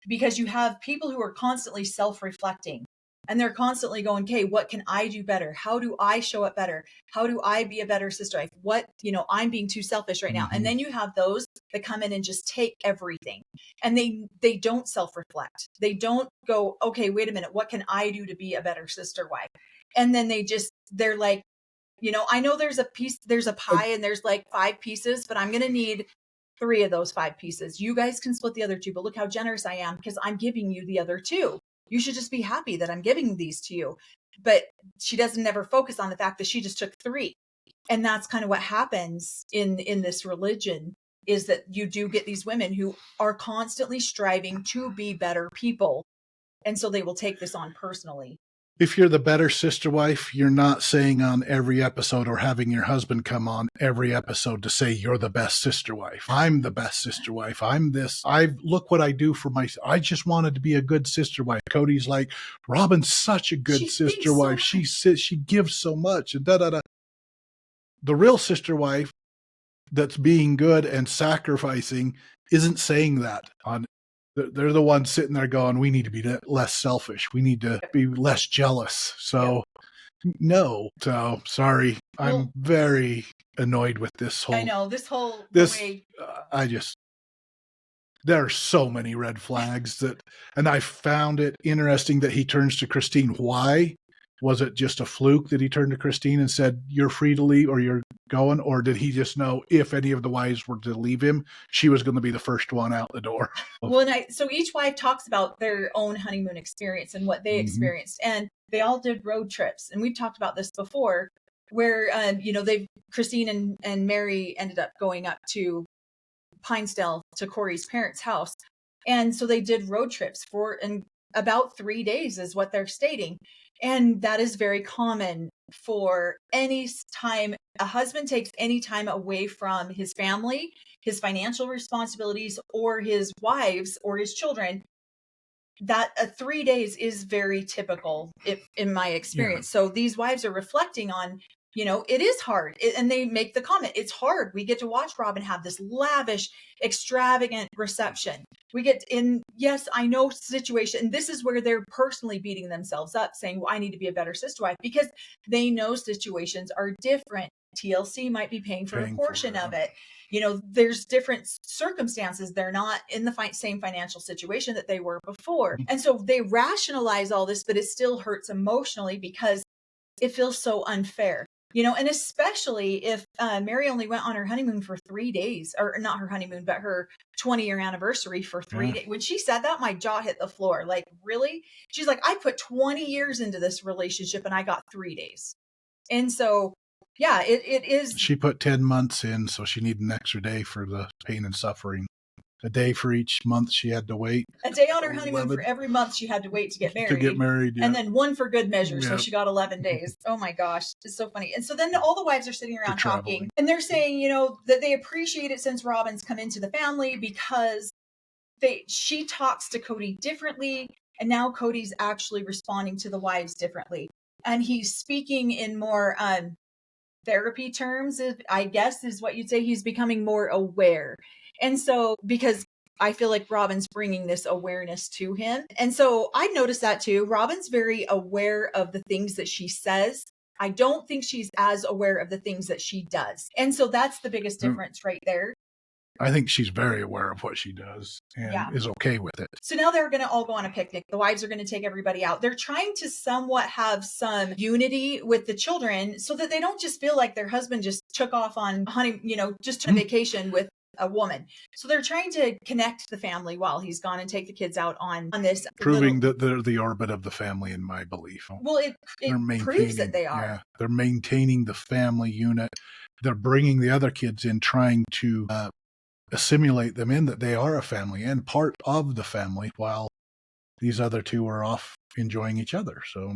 Because you have people who are constantly self-reflecting. And they're constantly going, okay, what can I do better? How do I show up better? How do I be a better sister wife? I'm being too selfish right now. And then you have those that come in and just take everything. And they don't self-reflect. They don't go, okay, wait a minute, what can I do to be a better sister wife? And then they're like, I know there's a pie and there's like 5 pieces, but I'm going to need 3 of those 5 pieces. You guys can split the other 2, but look how generous I am because I'm giving you the other 2. You should just be happy that I'm giving these to you. But she doesn't never focus on the fact that she just took 3. And that's kind of what happens in this religion, is that you do get these women who are constantly striving to be better people. And so they will take this on personally. If you're the better sister wife, you're not saying on every episode or having your husband come on every episode to say you're the best sister wife. I'm the best sister wife. I'm this. Look what I do for I just wanted to be a good sister wife. Cody's like, Robin's such a good sister wife. She gives so much. And da-da-da. The real sister wife that's being good and sacrificing isn't saying that on. They're the ones sitting there going, we need to be less selfish. We need to be less jealous. So, no. So, sorry. I'm very annoyed with this whole. I know. There are so many red flags and I found it interesting that he turns to Christine. Why? Was it just a fluke that he turned to Christine and said, you're free to leave or you're going? Or did he just know if any of the wives were to leave him, she was going to be the first one out the door? Well, so each wife talks about their own honeymoon experience and what they experienced. And they all did road trips. And we've talked about this before where, Christine and Mary ended up going up to Pinesdale to Cory's parents' house. And so they did road trips and about 3 days is what they're stating. And that is very common for any time a husband takes any time away from his family, his financial responsibilities, or his wives or his children. That 3 days is very typical in my experience. Yeah. So these wives are reflecting on, it is hard. And they make the comment, it's hard. We get to watch Robin have this lavish, extravagant reception. We get in, yes, I know situation. And this is where they're personally beating themselves up saying, well, I need to be a better sister wife because they know situations are different. TLC might be paying for a portion of it. There's different circumstances. They're not in the same financial situation that they were before. And so they rationalize all this, but it still hurts emotionally because it feels so unfair. and especially if Mary only went on her honeymoon for 3 days, or not her honeymoon, but her 20-year anniversary for 3 days. When she said that, my jaw hit the floor. Like, really? She's like, I put 20 years into this relationship and I got 3 days. And so, yeah, it is. She put 10 months in, so she needed an extra day for the pain and suffering. A day for each month she had to wait. A day on her honeymoon for every month she had to wait to get married. Yeah. And then one for good measure, so she got 11 days. Oh my gosh, it's so funny. And so then all the wives are sitting around talking, and they're saying, that they appreciate it since Robin's come into the family because she talks to Cody differently, and now Cody's actually responding to the wives differently. And he's speaking in more therapy terms, I guess is what you'd say. He's becoming more aware. And so, because I feel like Robin's bringing this awareness to him. And so I've noticed that too. Robin's very aware of the things that she says. I don't think she's as aware of the things that she does. And so that's the biggest difference right there. I think she's very aware of what she does and is okay with it. So now they're going to all go on a picnic. The wives are going to take everybody out. They're trying to somewhat have some unity with the children so that they don't just feel like their husband just took off on just on vacation with a woman. So they're trying to connect the family while he's gone and take the kids out on this. Proving that they're the orbit of the family, in my belief. Well, it proves that they are. Yeah, they're maintaining the family unit. They're bringing the other kids in, trying to assimilate them in that they are a family and part of the family while these other two are off enjoying each other. So,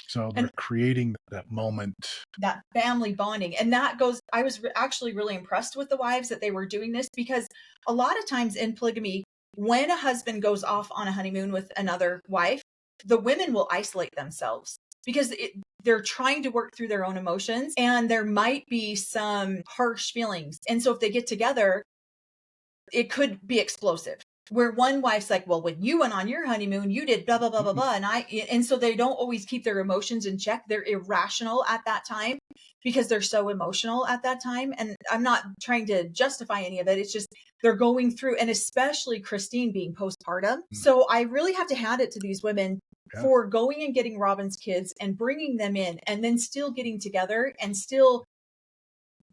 so they're creating that moment, that family bonding. And that goes, I was actually really impressed with the wives that they were doing this, because a lot of times in polygamy, when a husband goes off on a honeymoon with another wife, the women will isolate themselves because they're trying to work through their own emotions, and there might be some harsh feelings. And so if they get together, it could be explosive, where one wife's like, well, when you went on your honeymoon, you did blah, blah, blah, blah, blah. And so they don't always keep their emotions in check. They're irrational at that time because they're so emotional at that time. And I'm not trying to justify any of it. It's just they're going through, and especially Christine being postpartum. So I really have to hand it to these women for going and getting Robin's kids and bringing them in, and then still getting together and still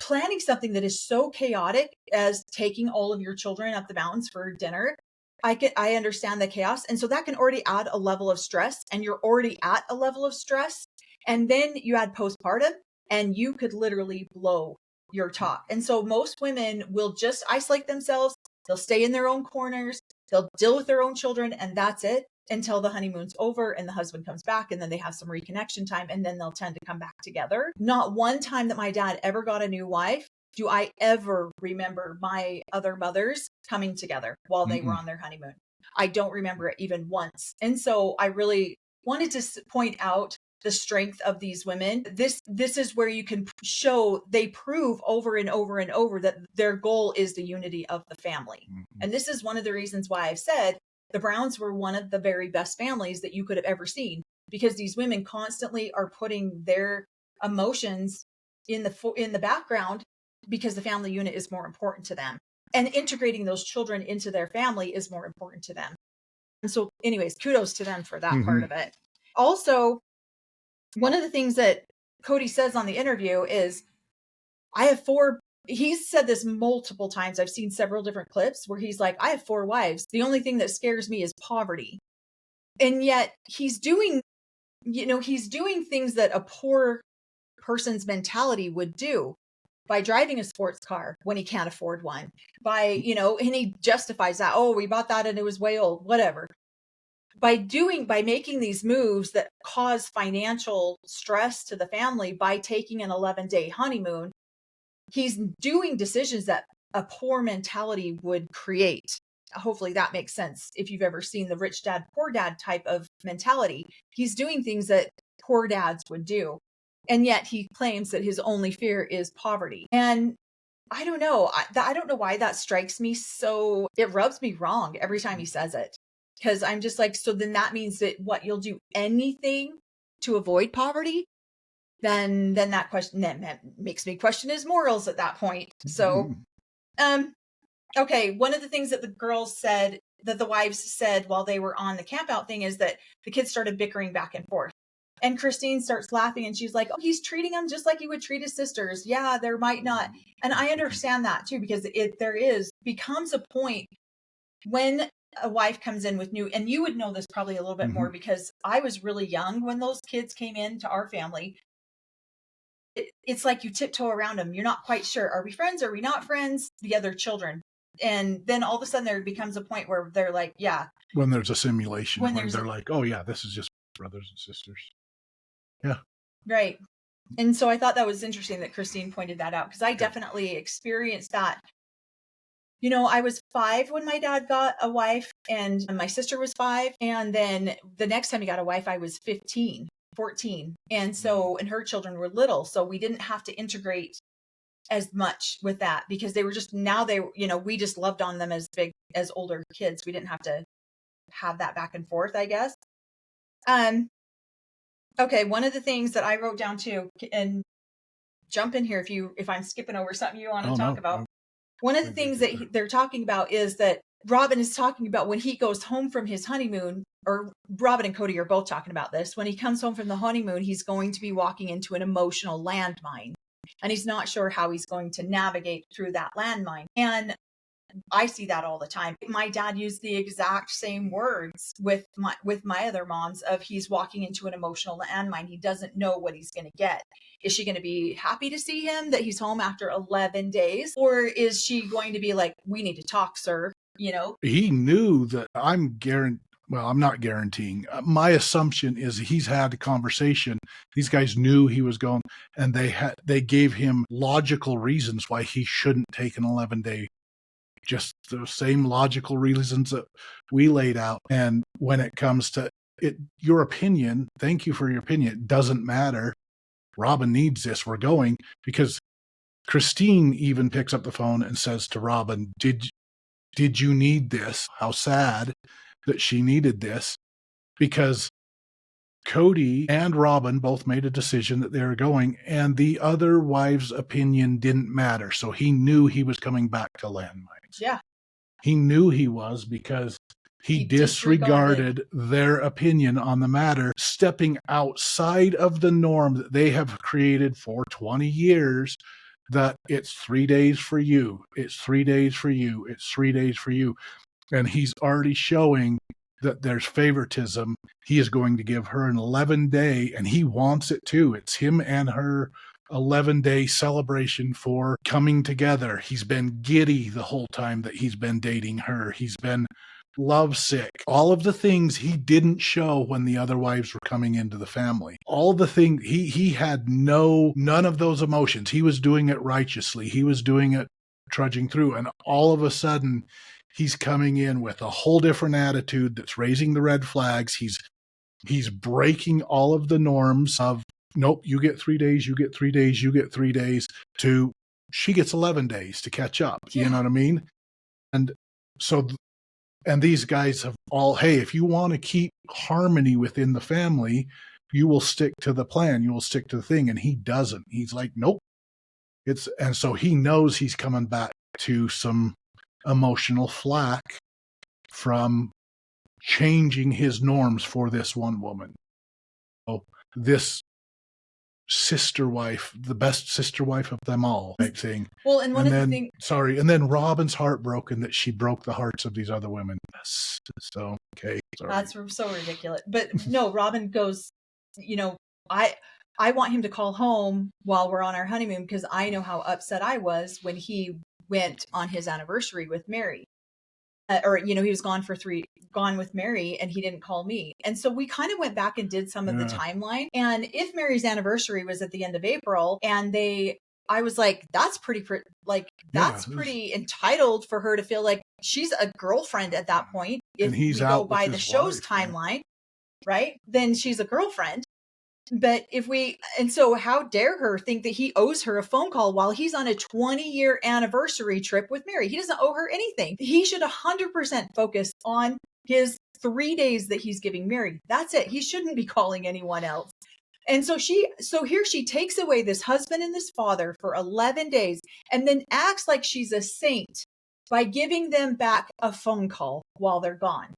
planning something that is so chaotic as taking all of your children up the mountains for dinner. I understand the chaos. And so that can already add a level of stress, and you're already at a level of stress. And then you add postpartum, and you could literally blow your top. And so most women will just isolate themselves. They'll stay in their own corners. They'll deal with their own children, and that's it until the honeymoon's over and the husband comes back, and then they have some reconnection time, and then they'll tend to come back together. Not one time that my dad ever got a new wife do I ever remember my other mothers coming together while they were on their honeymoon. I don't remember it even once. And so I really wanted to point out the strength of these women. This is where you can show, they prove over and over and over that their goal is the unity of the family. And this is one of the reasons why I've said the Browns were one of the very best families that you could have ever seen, because these women constantly are putting their emotions in the background because the family unit is more important to them, and integrating those children into their family is more important to them. And so anyways, kudos to them for that part of it. Also, one of the things that Cody says on the interview is, he's said this multiple times. I've seen several different clips where he's like, I have 4 wives. The only thing that scares me is poverty. And yet he's doing things that a poor person's mentality would do by driving a sports car when he can't afford one, and he justifies that. Oh, we bought that and it was way old, whatever. By making these moves that cause financial stress to the family by taking an 11-day honeymoon, he's doing decisions that a poor mentality would create. Hopefully that makes sense. If you've ever seen the rich dad, poor dad type of mentality, he's doing things that poor dads would do. And yet he claims that his only fear is poverty. And I don't know. I don't know why that strikes me so, it rubs me wrong every time he says it. Because I'm just like, so then that means that you'll do anything to avoid poverty? Then that makes me question his morals at that point. So, okay. One of the things that the wives said while they were on the camp out thing is that the kids started bickering back and forth. And Christine starts laughing and she's like, oh, he's treating him just like he would treat his sisters. Yeah, there might not. And I understand that too, because becomes a point when a wife comes in with new, and you would know this probably a little bit more because I was really young when those kids came into our family. It's like you tiptoe around them. You're not quite sure. Are we friends? Are we not friends? The other children. And then all of a sudden there becomes a point where they're like, yeah. When there's a simulation, when they're like, oh yeah, this is just brothers and sisters. Yeah. Right. And so I thought that was interesting that Christine pointed that out, because I definitely experienced that. You know, I was 5 when my dad got a wife, and my sister was 5. And then the next time he got a wife, I was 15, 14. And so, and her children were little. So we didn't have to integrate as much with that, because they were just, we just loved on them as older kids. We didn't have to have that back and forth, I guess. Okay. One of the things that I wrote down too, and jump in here if I'm skipping over something you want to talk about. One of the things that they're talking about is that Robin is talking about when he goes home from his honeymoon, or Robin and Cody are both talking about this. When he comes home from the honeymoon, he's going to be walking into an emotional landmine, and he's not sure how he's going to navigate through that landmine. And I see that all the time. My dad used the exact same words with my other moms of he's walking into an emotional landmine. He doesn't know what he's going to get. Is she going to be happy to see him that he's home after 11 days? Or is she going to be like, we need to talk, sir? You know, he knew that I'm not guaranteeing. My assumption is he's had a conversation. These guys knew he was going, and they gave him logical reasons why he shouldn't take an 11-day. Just the same logical reasons that we laid out. And when it comes to it, your opinion, thank you for your opinion. It doesn't matter. Robin needs this. We're going, because Christine even picks up the phone and says to Robin, did you need this? How sad that she needed this, because Cody and Robin both made a decision that they were going, and the other wife's opinion didn't matter. So he knew he was coming back to landmines. Yeah. He knew he was, because he disregarded their opinion on the matter, stepping outside of the norm that they have created for 20 years, that it's 3 days for you, it's 3 days for you, it's 3 days for you. And he's already showing that there's favoritism. He is going to give her an 11-day, and he wants it too. It's him and her 11-day celebration for coming together. He's been giddy the whole time that he's been dating her. He's been lovesick. All of the things he didn't show when the other wives were coming into the family. All the things, he had none of those emotions. He was doing it righteously. He was doing it trudging through. And all of a sudden, he's coming in with a whole different attitude that's raising the red flags. He's breaking all of the norms of, nope, you get 3 days, you get 3 days, you get 3 days, to she gets 11 days to catch up. Yeah. You know what I mean? And so, and these guys have all, hey, if you want to keep harmony within the family, you will stick to the plan, you will stick to the thing. And he doesn't. He's like, nope. And so he knows he's coming back to some emotional flack from changing his norms for this one woman. So this sister wife, the best sister wife of them all, type thing. Well, and then Robin's heartbroken that she broke the hearts of these other women. So, okay. Sorry. That's so ridiculous. But no, Robin goes, I want him to call home while we're on our honeymoon, because I know how upset I was when he went on his anniversary with Mary. He was gone with Mary, and he didn't call me. And so we kind of went back and did some of the timeline. And if Mary's anniversary was at the end of April, and I was like, that's pretty entitled for her to feel like she's a girlfriend at that point. If we go by the show's timeline, right? Then she's a girlfriend. But so how dare her think that he owes her a phone call while he's on a 20-year anniversary trip with Mary? He doesn't owe her anything. He should 100% focus on his 3 days that he's giving Mary. That's it. He shouldn't be calling anyone else. And so here she takes away this husband and this father for 11 days, and then acts like she's a saint by giving them back a phone call while they're gone.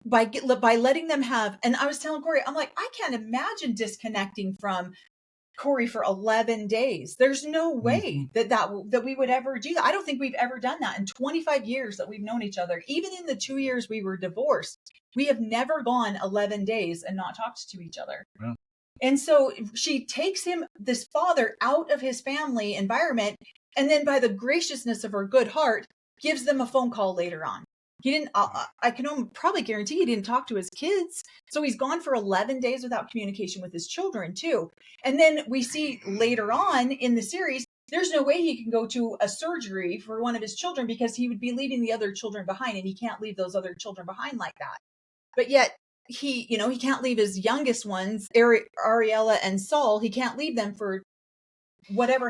by letting them have, and I was telling Cory, I'm like, I can't imagine disconnecting from Cory for 11 days. There's no way that we would ever do that. I don't think we've ever done that in 25 years that we've known each other. Even in the 2 years we were divorced, we have never gone 11 days and not talked to each other. Yeah. And so she takes him, this father, out of his family environment, and then by the graciousness of her good heart, gives them a phone call later on. He didn't, I can probably guarantee he didn't talk to his kids. So he's gone for 11 days without communication with his children too. And then we see later on in the series, there's no way he can go to a surgery for one of his children because he would be leaving the other children behind, and he can't leave those other children behind like that. But yet he can't leave his youngest ones, Ariella and Saul. He can't leave them for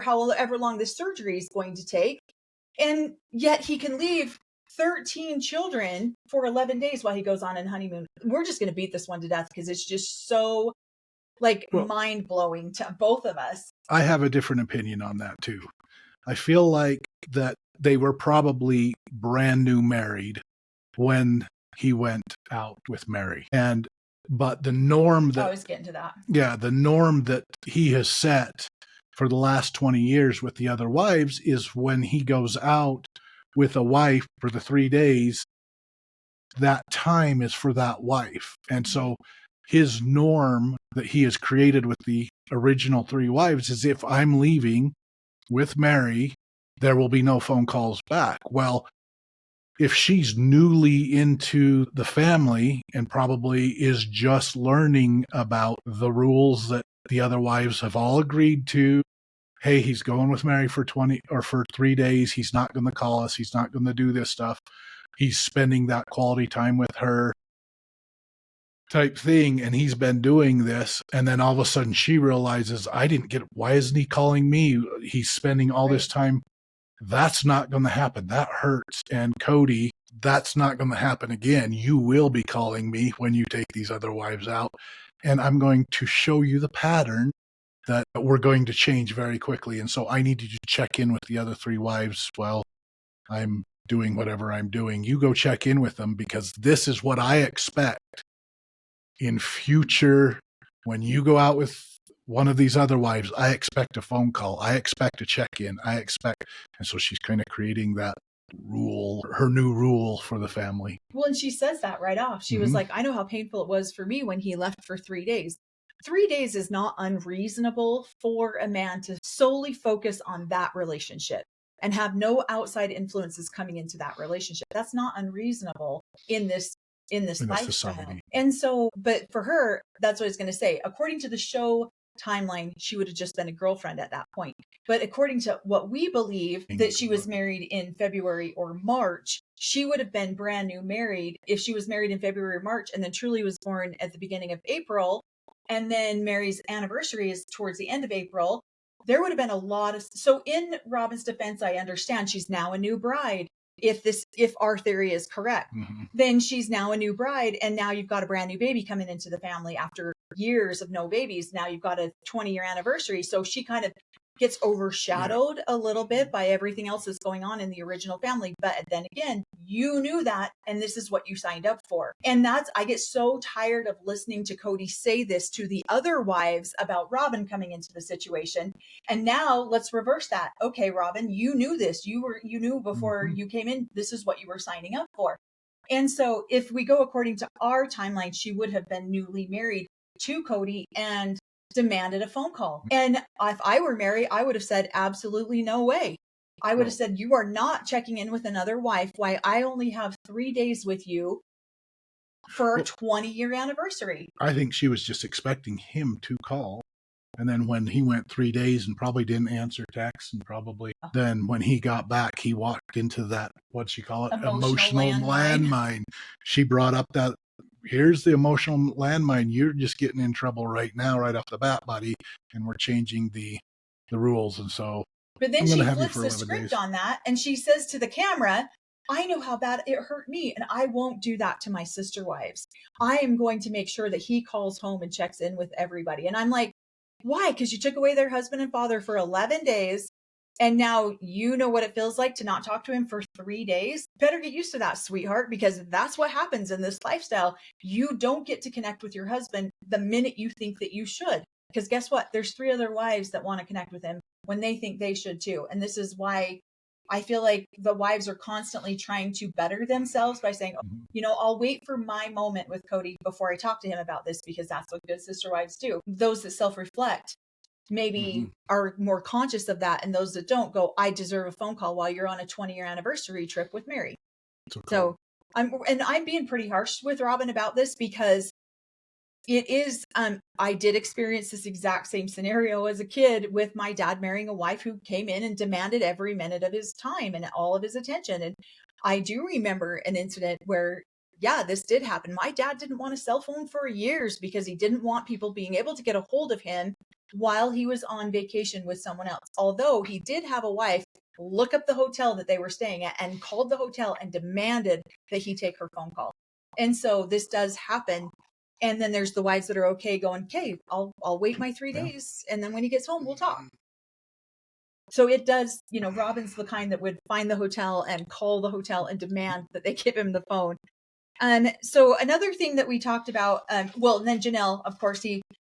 however long this surgery is going to take. And yet he can leave 13 children for 11 days while he goes on an honeymoon. We're just going to beat this one to death because it's just so mind-blowing to both of us. I have a different opinion on that too. I feel like that they were probably brand new married when he went out with Mary. But the norm that I was getting to that. Yeah, the norm that he has set for the last 20 years with the other wives is when he goes out with a wife for the 3 days, that time is for that wife. And so his norm that he has created with the original 3 wives is, if I'm leaving with Mary, there will be no phone calls back. Well, if she's newly into the family and probably is just learning about the rules that the other wives have all agreed to, hey, he's going with Mary for 3 days. He's not going to call us. He's not going to do this stuff. He's spending that quality time with her type thing. And he's been doing this. And then all of a sudden she realizes, why isn't he calling me? He's spending all this time. That's not going to happen. That hurts. And Cody, that's not going to happen again. You will be calling me when you take these other wives out. And I'm going to show you the pattern that we're going to change very quickly. And so I need you to check in with the other 3 wives while I'm doing whatever I'm doing. You go check in with them, because this is what I expect in future. When you go out with one of these other wives, I expect a phone call. I expect a check-in. And so she's kind of creating that rule, her new rule for the family. Well, and she says that right off. She was like, I know how painful it was for me when he left for 3 days. 3 days is not unreasonable for a man to solely focus on that relationship and have no outside influences coming into that relationship. That's not unreasonable in this lifestyle. Society. And so, but for her, that's what I was going to say. According to the show timeline, she would have just been a girlfriend at that point. But according to what we believe, that she was married in February or March, she would have been brand new married if she was married in February or March, and then Truly was born at the beginning of April. And then Mary's anniversary is towards the end of April. There would have been a lot of, so in Robin's defense, I understand she's now a new bride. If our theory is correct, then she's now a new bride. And now you've got a brand new baby coming into the family after years of no babies. Now you've got a 20-year anniversary. So she kind of gets overshadowed a little bit by everything else that's going on in the original family. But then again, you knew that, and this is what you signed up for. And I get so tired of listening to Cody say this to the other wives about Robin coming into the situation. And now let's reverse that. Okay, Robin, you knew this. You knew before you came in, this is what you were signing up for. And so if we go according to our timeline, she would have been newly married to Cody and demanded a phone call. And if I were Mary, I would have said, absolutely no way. I would have said, you are not checking in with another wife. Why, I only have 3 days with you for our 20-year anniversary. I think she was just expecting him to call. And then when he went 3 days and probably didn't answer texts, and probably then when he got back, he walked into that, what'd she call it? Emotional landmine. She brought up that, here's the emotional landmine. You're just getting in trouble right now, right off the bat, buddy. And we're changing the rules. And so, but then she flips the script on that, and she says to the camera, I know how bad it hurt me, and I won't do that to my sister wives. I am going to make sure that he calls home and checks in with everybody. And I'm like, why? Because you took away their husband and father for 11 days. And now you know what it feels like to not talk to him for 3 days. Better get used to that, sweetheart, because that's what happens in this lifestyle. You don't get to connect with your husband the minute you think that you should. Because guess what? There's 3 other wives that want to connect with him when they think they should too. And this is why I feel like the wives are constantly trying to better themselves by saying, oh, I'll wait for my moment with Cody before I talk to him about this, because that's what good sister wives do. Those that self-reflect maybe are more conscious of that, and those that don't go, I deserve a phone call while you're on a 20-year anniversary trip with Mary. So I'm being pretty harsh with Robin about this, because it is, I did experience this exact same scenario as a kid with my dad marrying a wife who came in and demanded every minute of his time and all of his attention. And I do remember an incident where, yeah, this did happen. My dad didn't want a cell phone for years because he didn't want people being able to get a hold of him while he was on vacation with someone else. Although he did have a wife look up the hotel that they were staying at and called the hotel and demanded that he take her phone call. And so this does happen. And then there's the wives that are okay going, okay, I'll wait my 3 days. And then when he gets home, we'll talk. So it does, Robin's the kind that would find the hotel and call the hotel and demand that they give him the phone. And so another thing that we talked about, and then Janelle, of course,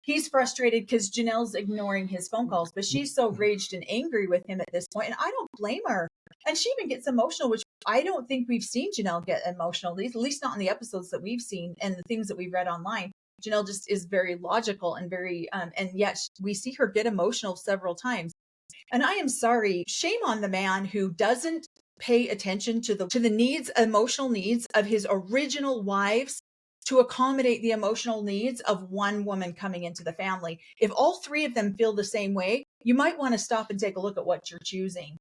he's frustrated because Janelle's ignoring his phone calls, but she's so raged and angry with him at this point, and I don't blame her. And she even gets emotional, which I don't think we've seen Janelle get emotional, at least not in the episodes that we've seen and the things that we've read online. Janelle just is very logical and very, and yet we see her get emotional several times. And I am sorry, shame on the man who doesn't pay attention to the needs, emotional needs of his original wives to accommodate the emotional needs of one woman coming into the family. If all 3 of them feel the same way, you might want to stop and take a look at what you're choosing.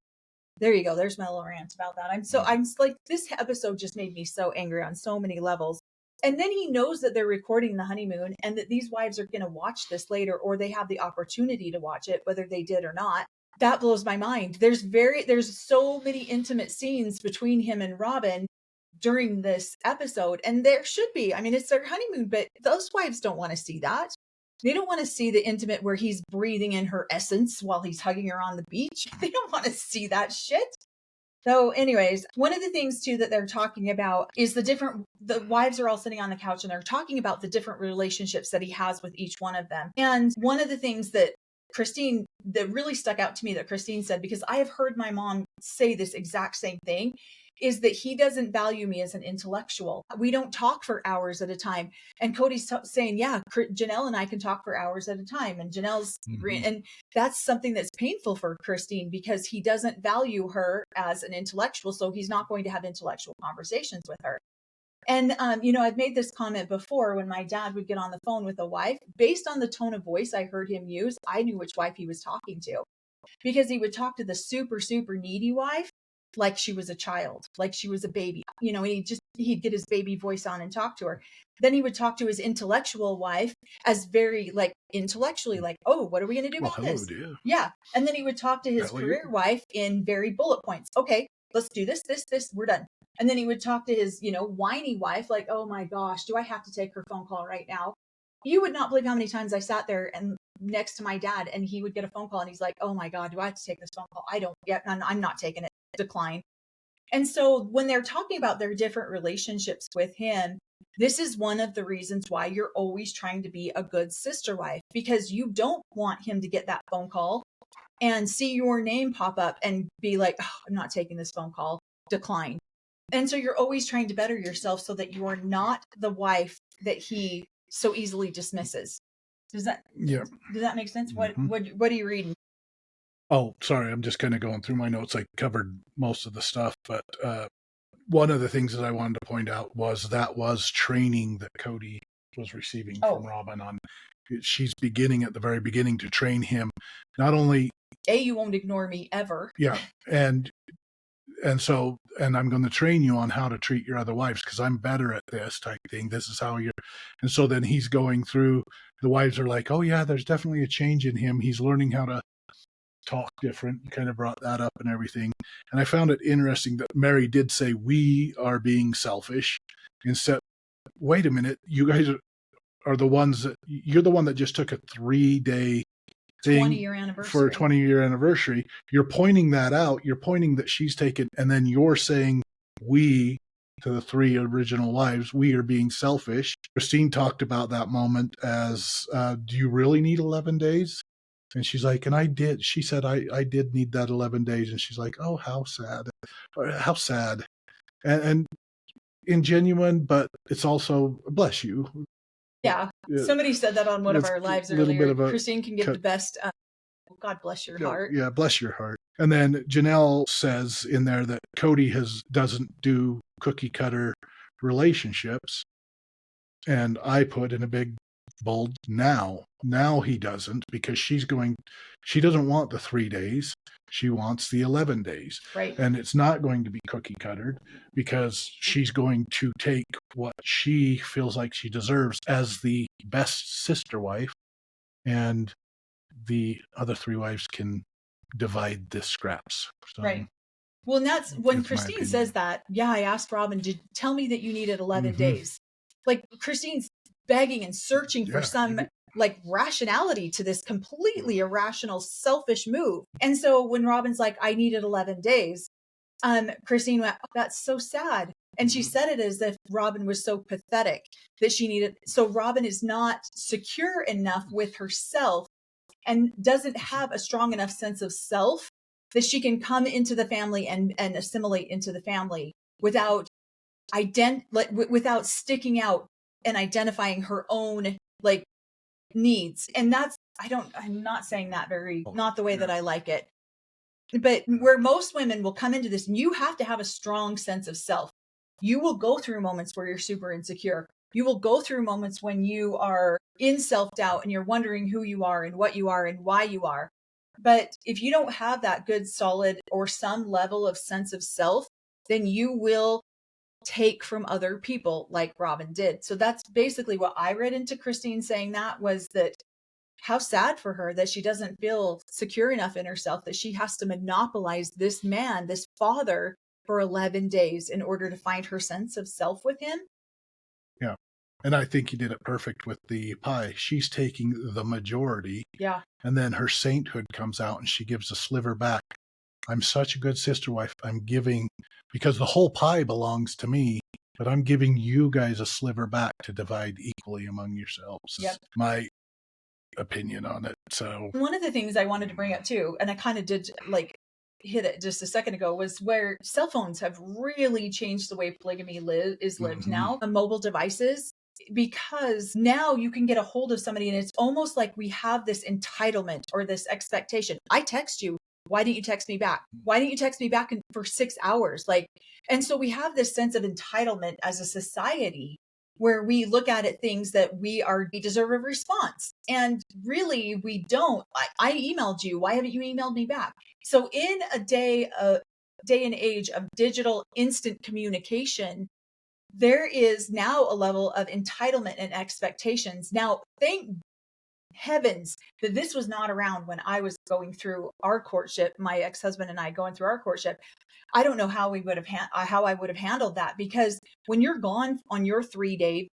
There you go. There's my little rant about that. I'm like, this episode just made me so angry on so many levels. And then he knows that they're recording the honeymoon and that these wives are going to watch this later, or they have the opportunity to watch it, whether they did or not. That blows my mind. There's so many intimate scenes between him and Robin during this episode. And there should be, it's their honeymoon, but those wives don't want to see that. They don't want to see the intimate where he's breathing in her essence while he's hugging her on the beach. They don't want to see that shit. So anyways, one of the things too that they're talking about is the wives are all sitting on the couch and they're talking about the different relationships that he has with each one of them. And one of the things that really stuck out to me that Christine said, because I have heard my mom say this exact same thing, is that he doesn't value me as an intellectual. We don't talk for hours at a time. And Cody's saying, yeah, Janelle and I can talk for hours at a time. And Janelle's, and that's something that's painful for Christine, because he doesn't value her as an intellectual. So he's not going to have intellectual conversations with her. And, I've made this comment before when my dad would get on the phone with a wife. Based on the tone of voice I heard him use, I knew which wife he was talking to, because he would talk to the super, super needy wife like she was a child, like she was a baby, and he'd get his baby voice on and talk to her. Then he would talk to his intellectual wife as very intellectually, oh, what are we going to do about this? Dear. Yeah. And then he would talk to his career wife in very bullet points. Okay, let's do this, we're done. And then he would talk to his, whiny wife, like, oh my gosh, do I have to take her phone call right now? You would not believe how many times I sat there and next to my dad, and he would get a phone call and he's like, oh my God, do I have to take this phone call? I don't yet. I'm not taking it. Decline. And so when they're talking about their different relationships with him, this is one of the reasons why you're always trying to be a good sister wife, because you don't want him to get that phone call and see your name pop up and be like, oh, I'm not taking this phone call. Decline. And so you're always trying to better yourself so that you are not the wife that he so easily dismisses. Does that make sense? What are you reading? Oh, sorry. I'm just kind of going through my notes. I covered most of the stuff, but one of the things that I wanted to point out was training that Cody was receiving from Robin on. She's beginning at the very beginning to train him. Not only you won't ignore me ever. Yeah, and I'm going to train you on how to treat your other wives because I'm better at this type thing. This is how you're. And so then he's going through. The wives are like, oh yeah, there's definitely a change in him. He's learning how to talk different. You kind of brought that up and everything. And I found it interesting that Mary did say, we are being selfish. Instead, wait a minute, you guys are the ones that, you're the one that just took a 3-day 20-year anniversary. For a 20-year anniversary, you're pointing that out. You're pointing that she's taken, and then you're saying we to the 3 original wives, we are being selfish. Christine talked about that moment as, do you really need 11 days? And she's like, and I did. She said, I did need that 11 days. And she's like, oh, how sad. How sad. And ingenuine, but it's also, bless you. Yeah. Somebody said that on one of our lives earlier. Christine can give the best, God bless your heart. Yeah, bless your heart. And then Janelle says in there that Cody doesn't do cookie cutter relationships. And I put in a big bold now he doesn't, because she doesn't want the 3 days. She wants the 11 days. Right. And it's not going to be cookie cuttered, because she's going to take what she feels like she deserves as the best sister wife, and the other 3 wives can divide the scraps. So, right. Well, and that's when Christine says that. Yeah, I asked Robin, tell me that you needed 11 days. Like, Christine's begging and searching for some like rationality to this completely irrational, selfish move. And so when Robin's like, I needed 11 days, Christine went, oh, that's so sad. And she said it as if Robin was so pathetic that she needed. So Robin is not secure enough with herself and doesn't have a strong enough sense of self that she can come into the family and assimilate into the family without without sticking out and identifying her own like needs. And that's, I'm not saying that not the way that I like it, but where most women will come into this, and you have to have a strong sense of self. You will go through moments where you're super insecure. You will go through moments when you are in self-doubt and you're wondering who you are and what you are and why you are. But if you don't have that good, solid, or some level of sense of self, then you will take from other people like Robin did. So that's basically what I read into Christine saying that, was that how sad for her that she doesn't feel secure enough in herself that she has to monopolize this man, this father, for 11 days in order to find her sense of self with him. Yeah. And I think you did it perfect with the pie. She's taking the majority. Yeah. And then her sainthood comes out and she gives a sliver back. I'm such a good sister wife. I'm giving, because the whole pie belongs to me, but I'm giving you guys a sliver back to divide equally among yourselves. Yep. My opinion on it. So one of the things I wanted to bring up too, and I kind of did like hit it just a second ago, was where cell phones have really changed the way polygamy is lived now on mobile devices, because now you can get a hold of somebody and it's almost like we have this entitlement or this expectation. I text you. Why didn't you text me back? Why didn't you text me back for 6 hours? And so we have this sense of entitlement as a society where we look at it things that we deserve a response. And really we don't. I emailed you. Why haven't you emailed me back? So in a day and age of digital instant communication, there is now a level of entitlement and expectations. Now, thank heavens that this was not around when I was going through our courtship, my ex-husband and I going through our courtship. I don't know how I would have handled that, because when you're gone on your 3-day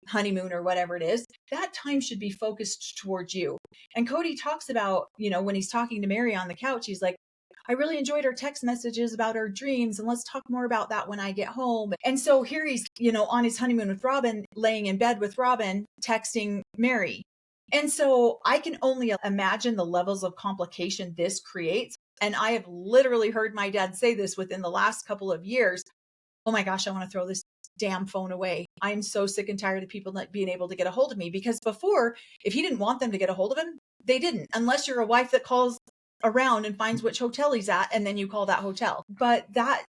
honeymoon or whatever it is, that time should be focused towards you. And Cody talks about, when he's talking to Mary on the couch, he's like, I really enjoyed our text messages about our dreams, and let's talk more about that when I get home. And so here he's, on his honeymoon with Robin, laying in bed with Robin, texting Mary. And so I can only imagine the levels of complication this creates. And I have literally heard my dad say this within the last couple of years. Oh my gosh, I want to throw this damn phone away. I'm so sick and tired of people not being able to get a hold of me. Because before, if he didn't want them to get a hold of him, they didn't, unless you're a wife that calls around and finds which hotel he's at, and then you call that hotel. But that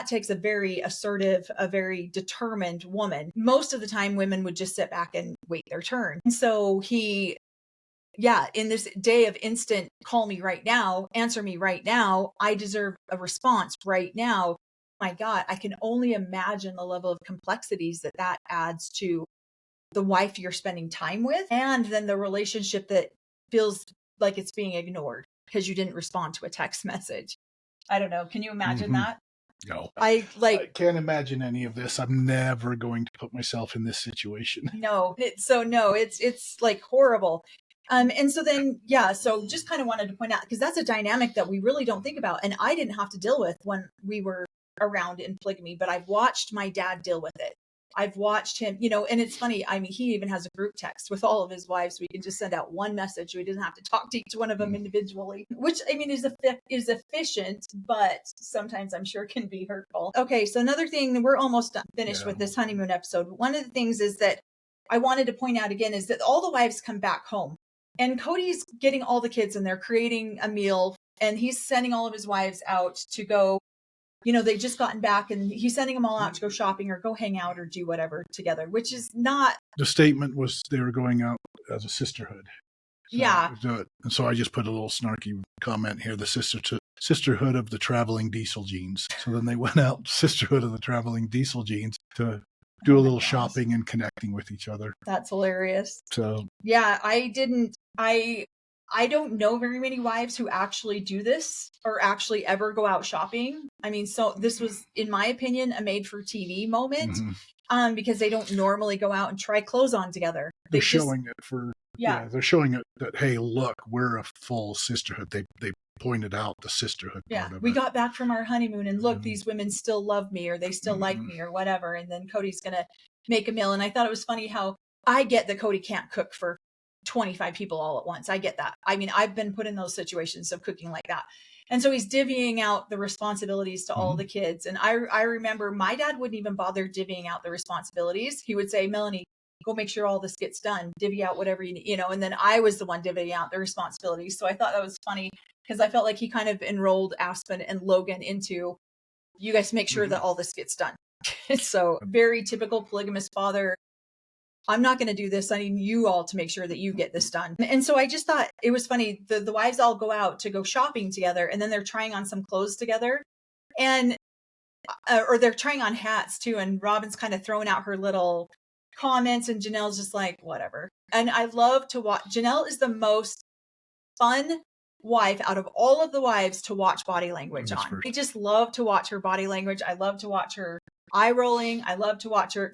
takes a very assertive, a very determined woman. Most of the time, women would just sit back and wait their turn. And so in this day of instant, call me right now, answer me right now, I deserve a response right now. My God, I can only imagine the level of complexities that adds to the wife you're spending time with, and then the relationship that feels like it's being ignored because you didn't respond to a text message. I don't know. Can you imagine that? No. I can't imagine any of this. I'm never going to put myself in this situation. No. It's like horrible. And so then, so just kind of wanted to point out, because that's a dynamic that we really don't think about. And I didn't have to deal with when we were around in polygamy, but I've watched my dad deal with it. I've watched him, and it's funny. I mean, he even has a group text with all of his wives. We can just send out one message. We didn't have to talk to each one of them individually, which I mean is efficient, but sometimes I'm sure can be hurtful. Okay, so another thing, we're almost finished with this honeymoon episode. One of the things is that I wanted to point out again is that all the wives come back home. And Cody's getting all the kids and they're creating a meal and he's sending all of his wives out to go, they've just gotten back and he's sending them all out to go shopping or go hang out or do whatever together, which is not. The statement was they were going out as a sisterhood. So, yeah. And so I just put a little snarky comment here, the sisterhood of the traveling diesel jeans. So then they went out, sisterhood of the traveling diesel jeans, to do a little shopping and connecting with each other. That's hilarious. So yeah, I don't know very many wives who actually do this or actually ever go out shopping. I mean, so this was, in my opinion, a made for TV moment, because they don't normally go out and try clothes on together. They're showing it for, they're showing it that, hey, look, we're a full sisterhood. They pointed out the sisterhood. Yeah, we got back from our honeymoon and look, these women still love me or they still like me or whatever. And then Cody's going to make a meal. And I thought it was funny how I get that Cody can't cook for 25 people all at once. I get that. I mean, I've been put in those situations of cooking like that. And so he's divvying out the responsibilities to all the kids. And I remember my dad wouldn't even bother divvying out the responsibilities. He would say, Melanie, go make sure all this gets done, divvy out whatever you need, and then I was the one divvying out the responsibilities. So I thought that was funny because I felt like he kind of enrolled Aspen and Logan into, you guys make sure that all this gets done. So very typical polygamous father. I'm not going to do this. I need you all to make sure that you get this done. And so I just thought it was funny. The wives all go out to go shopping together and then they're trying on some clothes together and, or they're trying on hats too. And Robin's kind of throwing out her little comments and Janelle's just like, whatever. And I love to watch. Janelle is the most fun wife out of all of the wives to watch body language on. I just love to watch her body language. I love to watch her eye rolling. I love to watch her.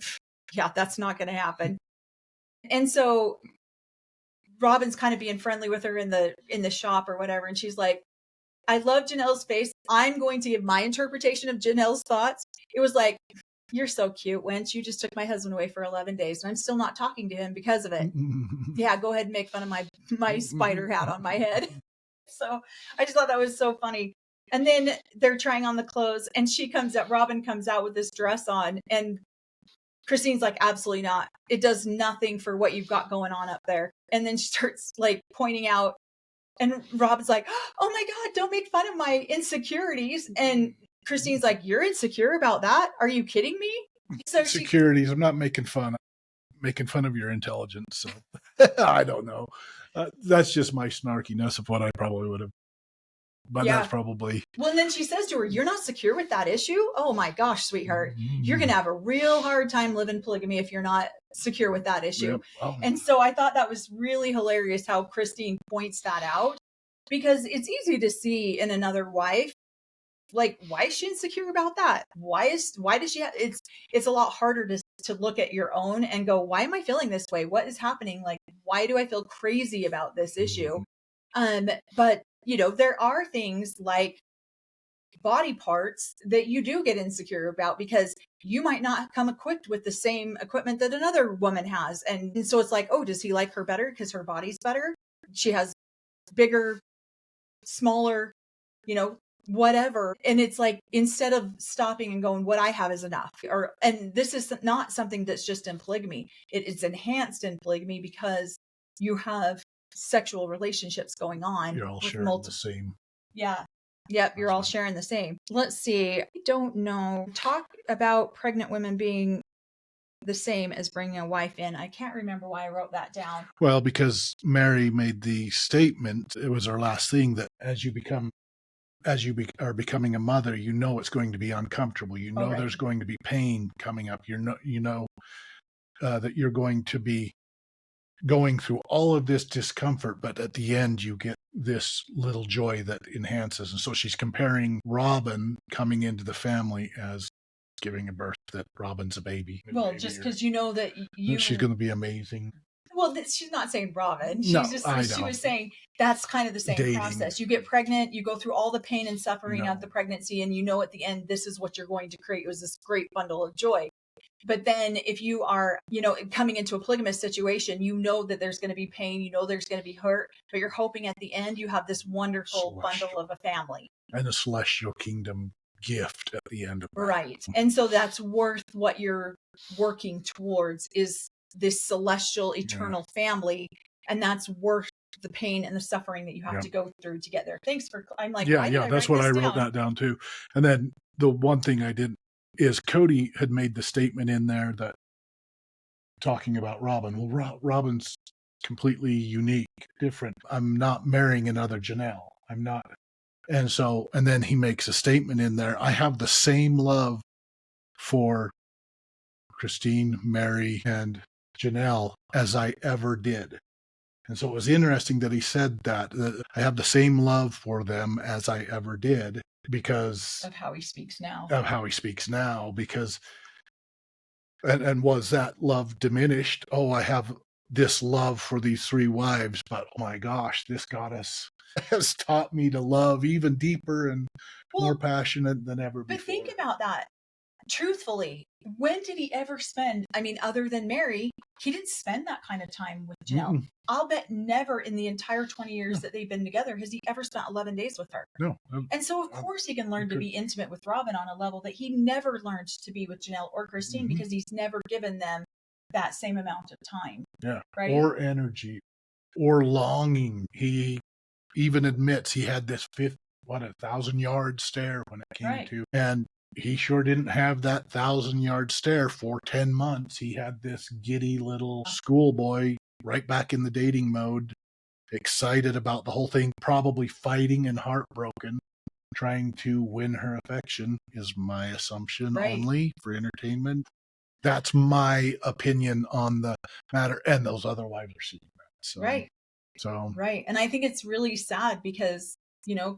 Yeah, that's not going to happen. And so Robin's kind of being friendly with her in the shop or whatever. And she's like, I love Janelle's face. I'm going to give my interpretation of Janelle's thoughts. It was like, you're so cute, wench. You just took my husband away for 11 days and I'm still not talking to him because of it. Yeah, go ahead and make fun of my spider hat on my head. So I just thought that was so funny. And then they're trying on the clothes and Robin comes out with this dress on and Christine's like, absolutely not. It does nothing for what you've got going on up there. And then she starts like pointing out and Robin's like, oh my God, don't make fun of my insecurities. And Christine's like, you're insecure about that? Are you kidding me? So insecurities. I'm not making fun. I'm making fun of your intelligence. So I don't know. That's just my snarkiness of what I probably would have. But that's probably. Well, and then she says to her, you're not secure with that issue? Oh my gosh, sweetheart. You're going to have a real hard time living polygamy if you're not secure with that issue. Yep. Oh. And so I thought that was really hilarious how Christine points that out because it's easy to see in another wife. Like, why is she insecure about that? Why does she have, it's a lot harder to look at your own and go, why am I feeling this way? What is happening? Like, why do I feel crazy about this issue? But there are things like body parts that you do get insecure about because you might not come equipped with the same equipment that another woman has. And so it's like, oh, does he like her better because her body's better? She has bigger, smaller, whatever. And it's like, instead of stopping and going, what I have is enough. And this is not something that's just in polygamy. It's enhanced in polygamy because you have sexual relationships going on. You're all sharing the same. Yeah. Yep. You're all sharing the same. Let's see. I don't know. Talk about pregnant women being the same as bringing a wife in. I can't remember why I wrote that down. Well, because Mary made the statement, it was her last thing, that as you are becoming a mother, it's going to be uncomfortable. There's going to be pain coming up. That you're going to be going through all of this discomfort, but at the end you get this little joy that enhances. And so she's comparing Robin coming into the family as giving a birth, that Robin's a baby. Well, just because that she's going to be amazing. Well, she's not saying Robin. She's No, she was saying that's kind of the same dating process. You get pregnant, you go through all the pain and suffering of the pregnancy, and at the end, this is what you're going to create. It was this great bundle of joy. But then if you are, coming into a polygamous situation, that there's going to be pain, there's going to be hurt, but you're hoping at the end you have this wonderful bundle of a family. And a celestial kingdom gift at the end of that. Right. And so that's worth what you're working towards, is this celestial, eternal family. And that's worth the pain and the suffering that you have to go through to get there. Thanks for, I'm like, that's what I wrote that down too. And then the one thing I did is Cody had made the statement in there that talking about Robin. Well, Robin's completely unique, different. I'm not marrying another Janelle. I'm not. And then he makes a statement in there. I have the same love for Christine, Mary, and Janelle as I ever did. And so it was interesting that he said that I have the same love for them as I ever did, because of how he speaks now. Because, and was that love diminished? Oh, I have this love for these 3 wives, but oh my gosh, this goddess has taught me to love even deeper and more passionate than ever before. But think about that. Truthfully, when did he ever spend, other than Mary, he didn't spend that kind of time with Janelle. Mm-mm. I'll bet never in the entire 20 years that they've been together has he ever spent 11 days with her. No. And so, of course, he can learn to be intimate with Robin on a level that he never learned to be with Janelle or Christine, because he's never given them that same amount of time. Yeah. Right? Or energy or longing. He even admits he had this 1,000-yard stare when it came to, and he sure didn't have that 1,000-yard stare for 10 months. He had this giddy little schoolboy right back in the dating mode, excited about the whole thing, probably fighting and heartbroken, trying to win her affection, is my assumption, only for entertainment. That's my opinion on the matter. And those other wives are seeing that. So, Right. And I think it's really sad because,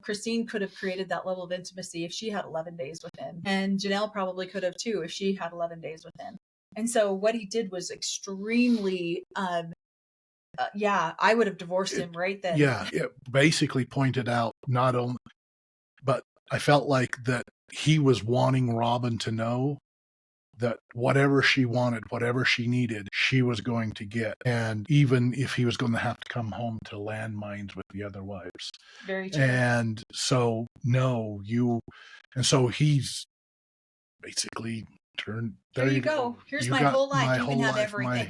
Christine could have created that level of intimacy if she had 11 days with him. And Janelle probably could have too if she had 11 days with him. And so what he did was extremely, I would have divorced him right then. Yeah, it basically pointed out not only, but I felt like that he was wanting Robin to know that whatever she wanted, whatever she needed, she was going to get. And even if he was going to have to come home to landmines with the other wives. Very true. And so, and so he's basically turned, there you go. Here's my whole life. You can have everything.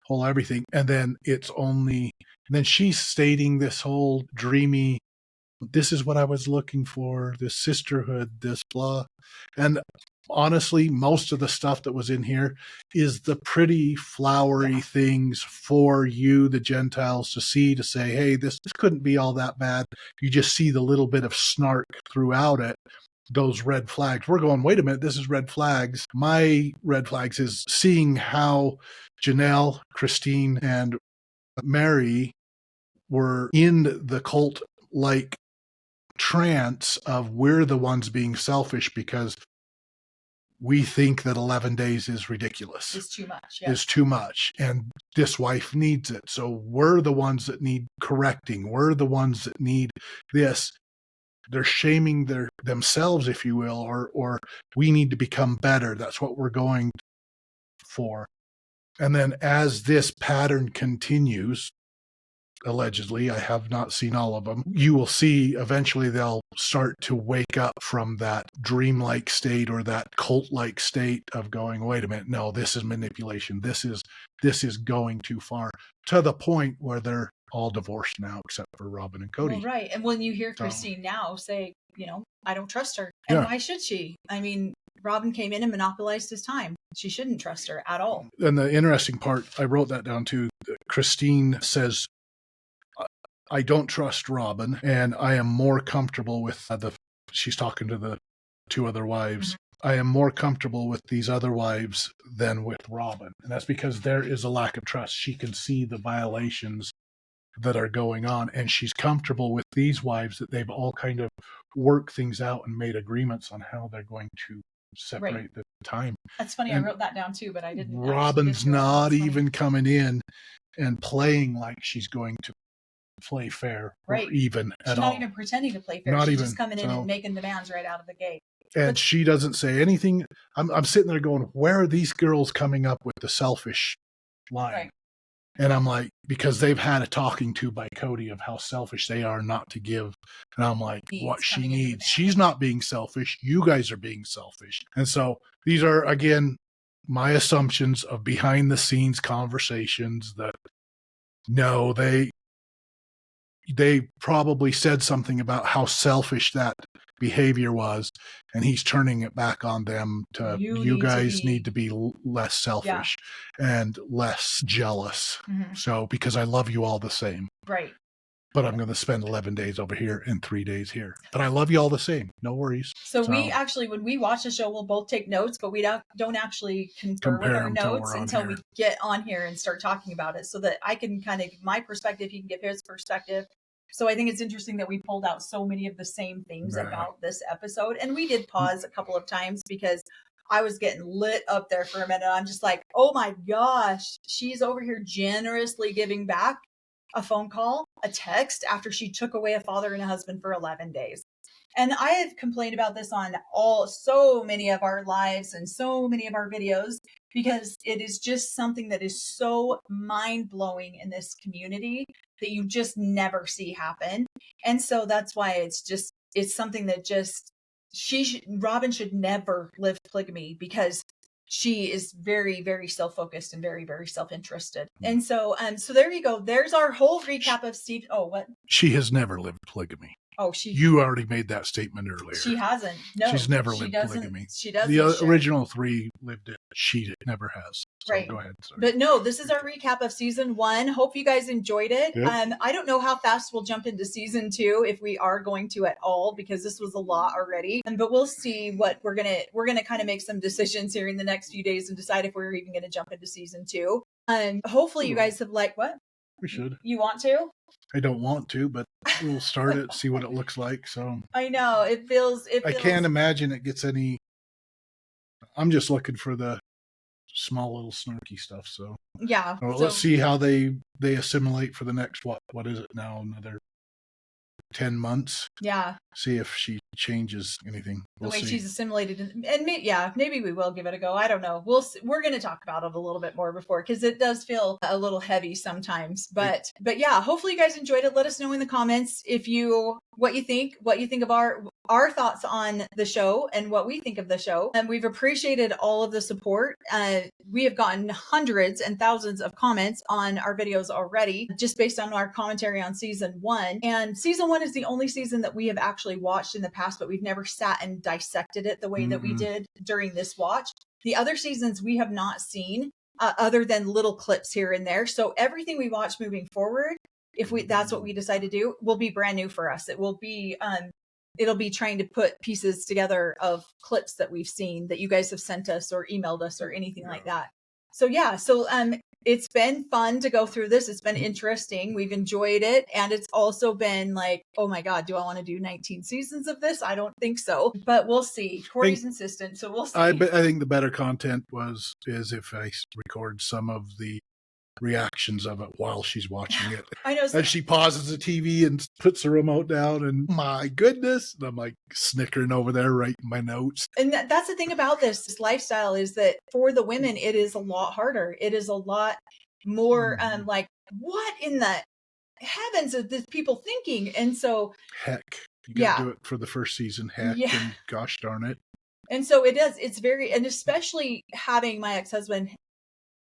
Whole everything. And then then she's stating this whole dreamy, this is what I was looking for, this sisterhood, this blah. And honestly, most of the stuff that was in here is the pretty flowery things for you, the Gentiles, to see, to say, hey, this couldn't be all that bad. You just see the little bit of snark throughout it, those red flags. We're going, wait a minute, this is red flags. My red flags is seeing how Janelle, Christine, and Mary were in the cult-like trance of we're the ones being selfish because we think that 11 days is ridiculous. It's too much. It's too much. And this wife needs it. So we're the ones that need correcting. We're the ones that need this. They're shaming themselves, if you will, or we need to become better. That's what we're going for. And then as this pattern continues, allegedly, I have not seen all of them, you will see eventually they'll start to wake up from that dreamlike state or that cult-like state of going, wait a minute, no, this is manipulation. This is going too far, to the point where they're all divorced now except for Robin and Cody. Well, right. And when you hear Christine now say, I don't trust her. And why should she? Robin came in and monopolized his time. She shouldn't trust her at all. And the interesting part, I wrote that down too. Christine says, I don't trust Robin, and I am more comfortable with she's talking to the 2 other wives. Mm-hmm. I am more comfortable with these other wives than with Robin. And that's because there is a lack of trust. She can see the violations that are going on, and she's comfortable with these wives that they've all kind of worked things out and made agreements on how they're going to separate the time. That's funny. And I wrote that down too, but I didn't. Robin's not even coming in and playing like she's going to play fair or even she's at all. She's not even pretending to play fair. She's just coming in and making demands right out of the gate. And she doesn't say anything. I'm sitting there going, where are these girls coming up with the selfish line? Right. And I'm like, because they've had a talking to by Cody of how selfish they are not to give. And I'm like, what she needs. She's not being selfish. You guys are being selfish. And so these are, again, my assumptions of behind the scenes conversations that no, they probably said something about how selfish that behavior was, and he's turning it back on them to you guys need to be less selfish and less jealous. Mm-hmm. So because I love you all the same. Right. But I'm going to spend 11 days over here and 3 days here. But I love you all the same. No worries. So we actually, when we watch the show, we'll both take notes, but we don't actually compare with our notes until we get on here and start talking about it, so that I can kind of give my perspective, he can give his perspective. So I think it's interesting that we pulled out so many of the same things about this episode. And we did pause a couple of times because I was getting lit up there for a minute. I'm just like, oh my gosh, she's over here generously giving back a phone call, a text after she took away a father and a husband for 11 days. And I have complained about this on so many of our lives and so many of our videos, because it is just something that is so mind-blowing in this community that you just never see happen. And so that's why it's something that Robin should never live polygamy, because she is very, very self-focused and very, very self-interested. And so, so there you go. There's our whole recap of Steve. Oh, what? She has never lived polygamy. Oh, you already made that statement earlier. She hasn't. No, she's never lived polygamy. She doesn't. The original 3 lived it. She never has. So right. Go ahead. Sorry. But no, this is our recap of season 1. Hope you guys enjoyed it. Yep. I don't know how fast we'll jump into season 2, if we are going to at all, because this was a lot already. But we'll see what we're gonna kind of make some decisions here in the next few days and decide if we're even gonna jump into season 2. Hopefully you guys have liked what? We should. You want to? I don't want to, but we'll start it, see what it looks like. So I know it feels. I can't imagine it gets any. I'm just looking for the small little snarky stuff. So yeah. So let's see how they assimilate for the next what is it now? Another 10 months. Yeah. See if she changes anything. The way she's assimilated. And maybe we will give it a go. I don't know. We're going to talk about it a little bit more before, because it does feel a little heavy sometimes. But yeah, hopefully you guys enjoyed it. Let us know in the comments what you think of our thoughts on the show and what we think of the show. And we've appreciated all of the support. We have gotten hundreds and thousands of comments on our videos already, just based on our commentary on season 1. And season 1 is the only season that we have actually watched in the past, but we've never sat and dissected it the way that we did during this watch. The other seasons we have not seen, other than little clips here and there. So everything we watch moving forward, that's what we decide to do, will be brand new for us. It will be it'll be trying to put pieces together of clips that we've seen that you guys have sent us or emailed us or anything like that. So yeah, it's been fun to go through this. It's been interesting. We've enjoyed it. And it's also been like, oh my God, do I want to do 19 seasons of this? I don't think so, but we'll see. Cory's insistent, so we'll see. I think the better content is if I record some of the reactions of it while she's watching it. I know. And she pauses the TV and puts the remote down, and my goodness, and I'm like snickering over there writing my notes. And that's the thing about this lifestyle, is that for the women, it is a lot harder. It is a lot more like, what in the heavens are these people thinking? And so heck, you gotta do it for the first season. Heck, and gosh darn it. And so it does. It's and especially having my ex-husband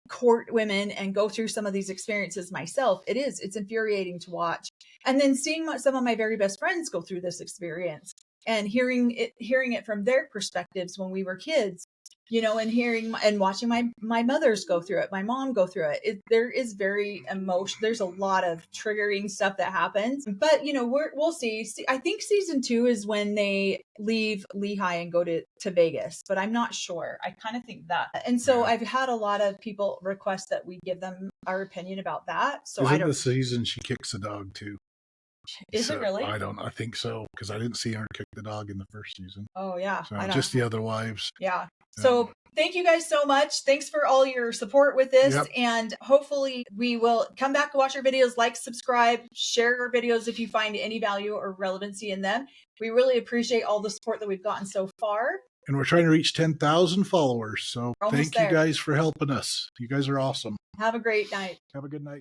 court women and go through some of these experiences myself, it's infuriating to watch. And then seeing some of my very best friends go through this experience and hearing it from their perspectives when we were kids, and watching my mothers go through it, my mom go through it. There is very emotional. There's a lot of triggering stuff that happens, but we'll see. I think season 2 is when they leave Lehigh and go to Vegas, but I'm not sure. I kind of think that. And so I've had a lot of people request that we give them our opinion about that. So Isn't the season she kicks the dog too? Is it really? I think so, because I didn't see her kick the dog in the first season. Oh yeah. So just the other wives. Yeah. So thank you guys so much. Thanks for all your support with this. Yep. And hopefully we will come back to watch our videos, like, subscribe, share our videos if you find any value or relevancy in them. We really appreciate all the support that we've gotten so far. And we're trying to reach 10,000 followers. So thank you guys for helping us. You guys are awesome. Have a great night. Have a good night.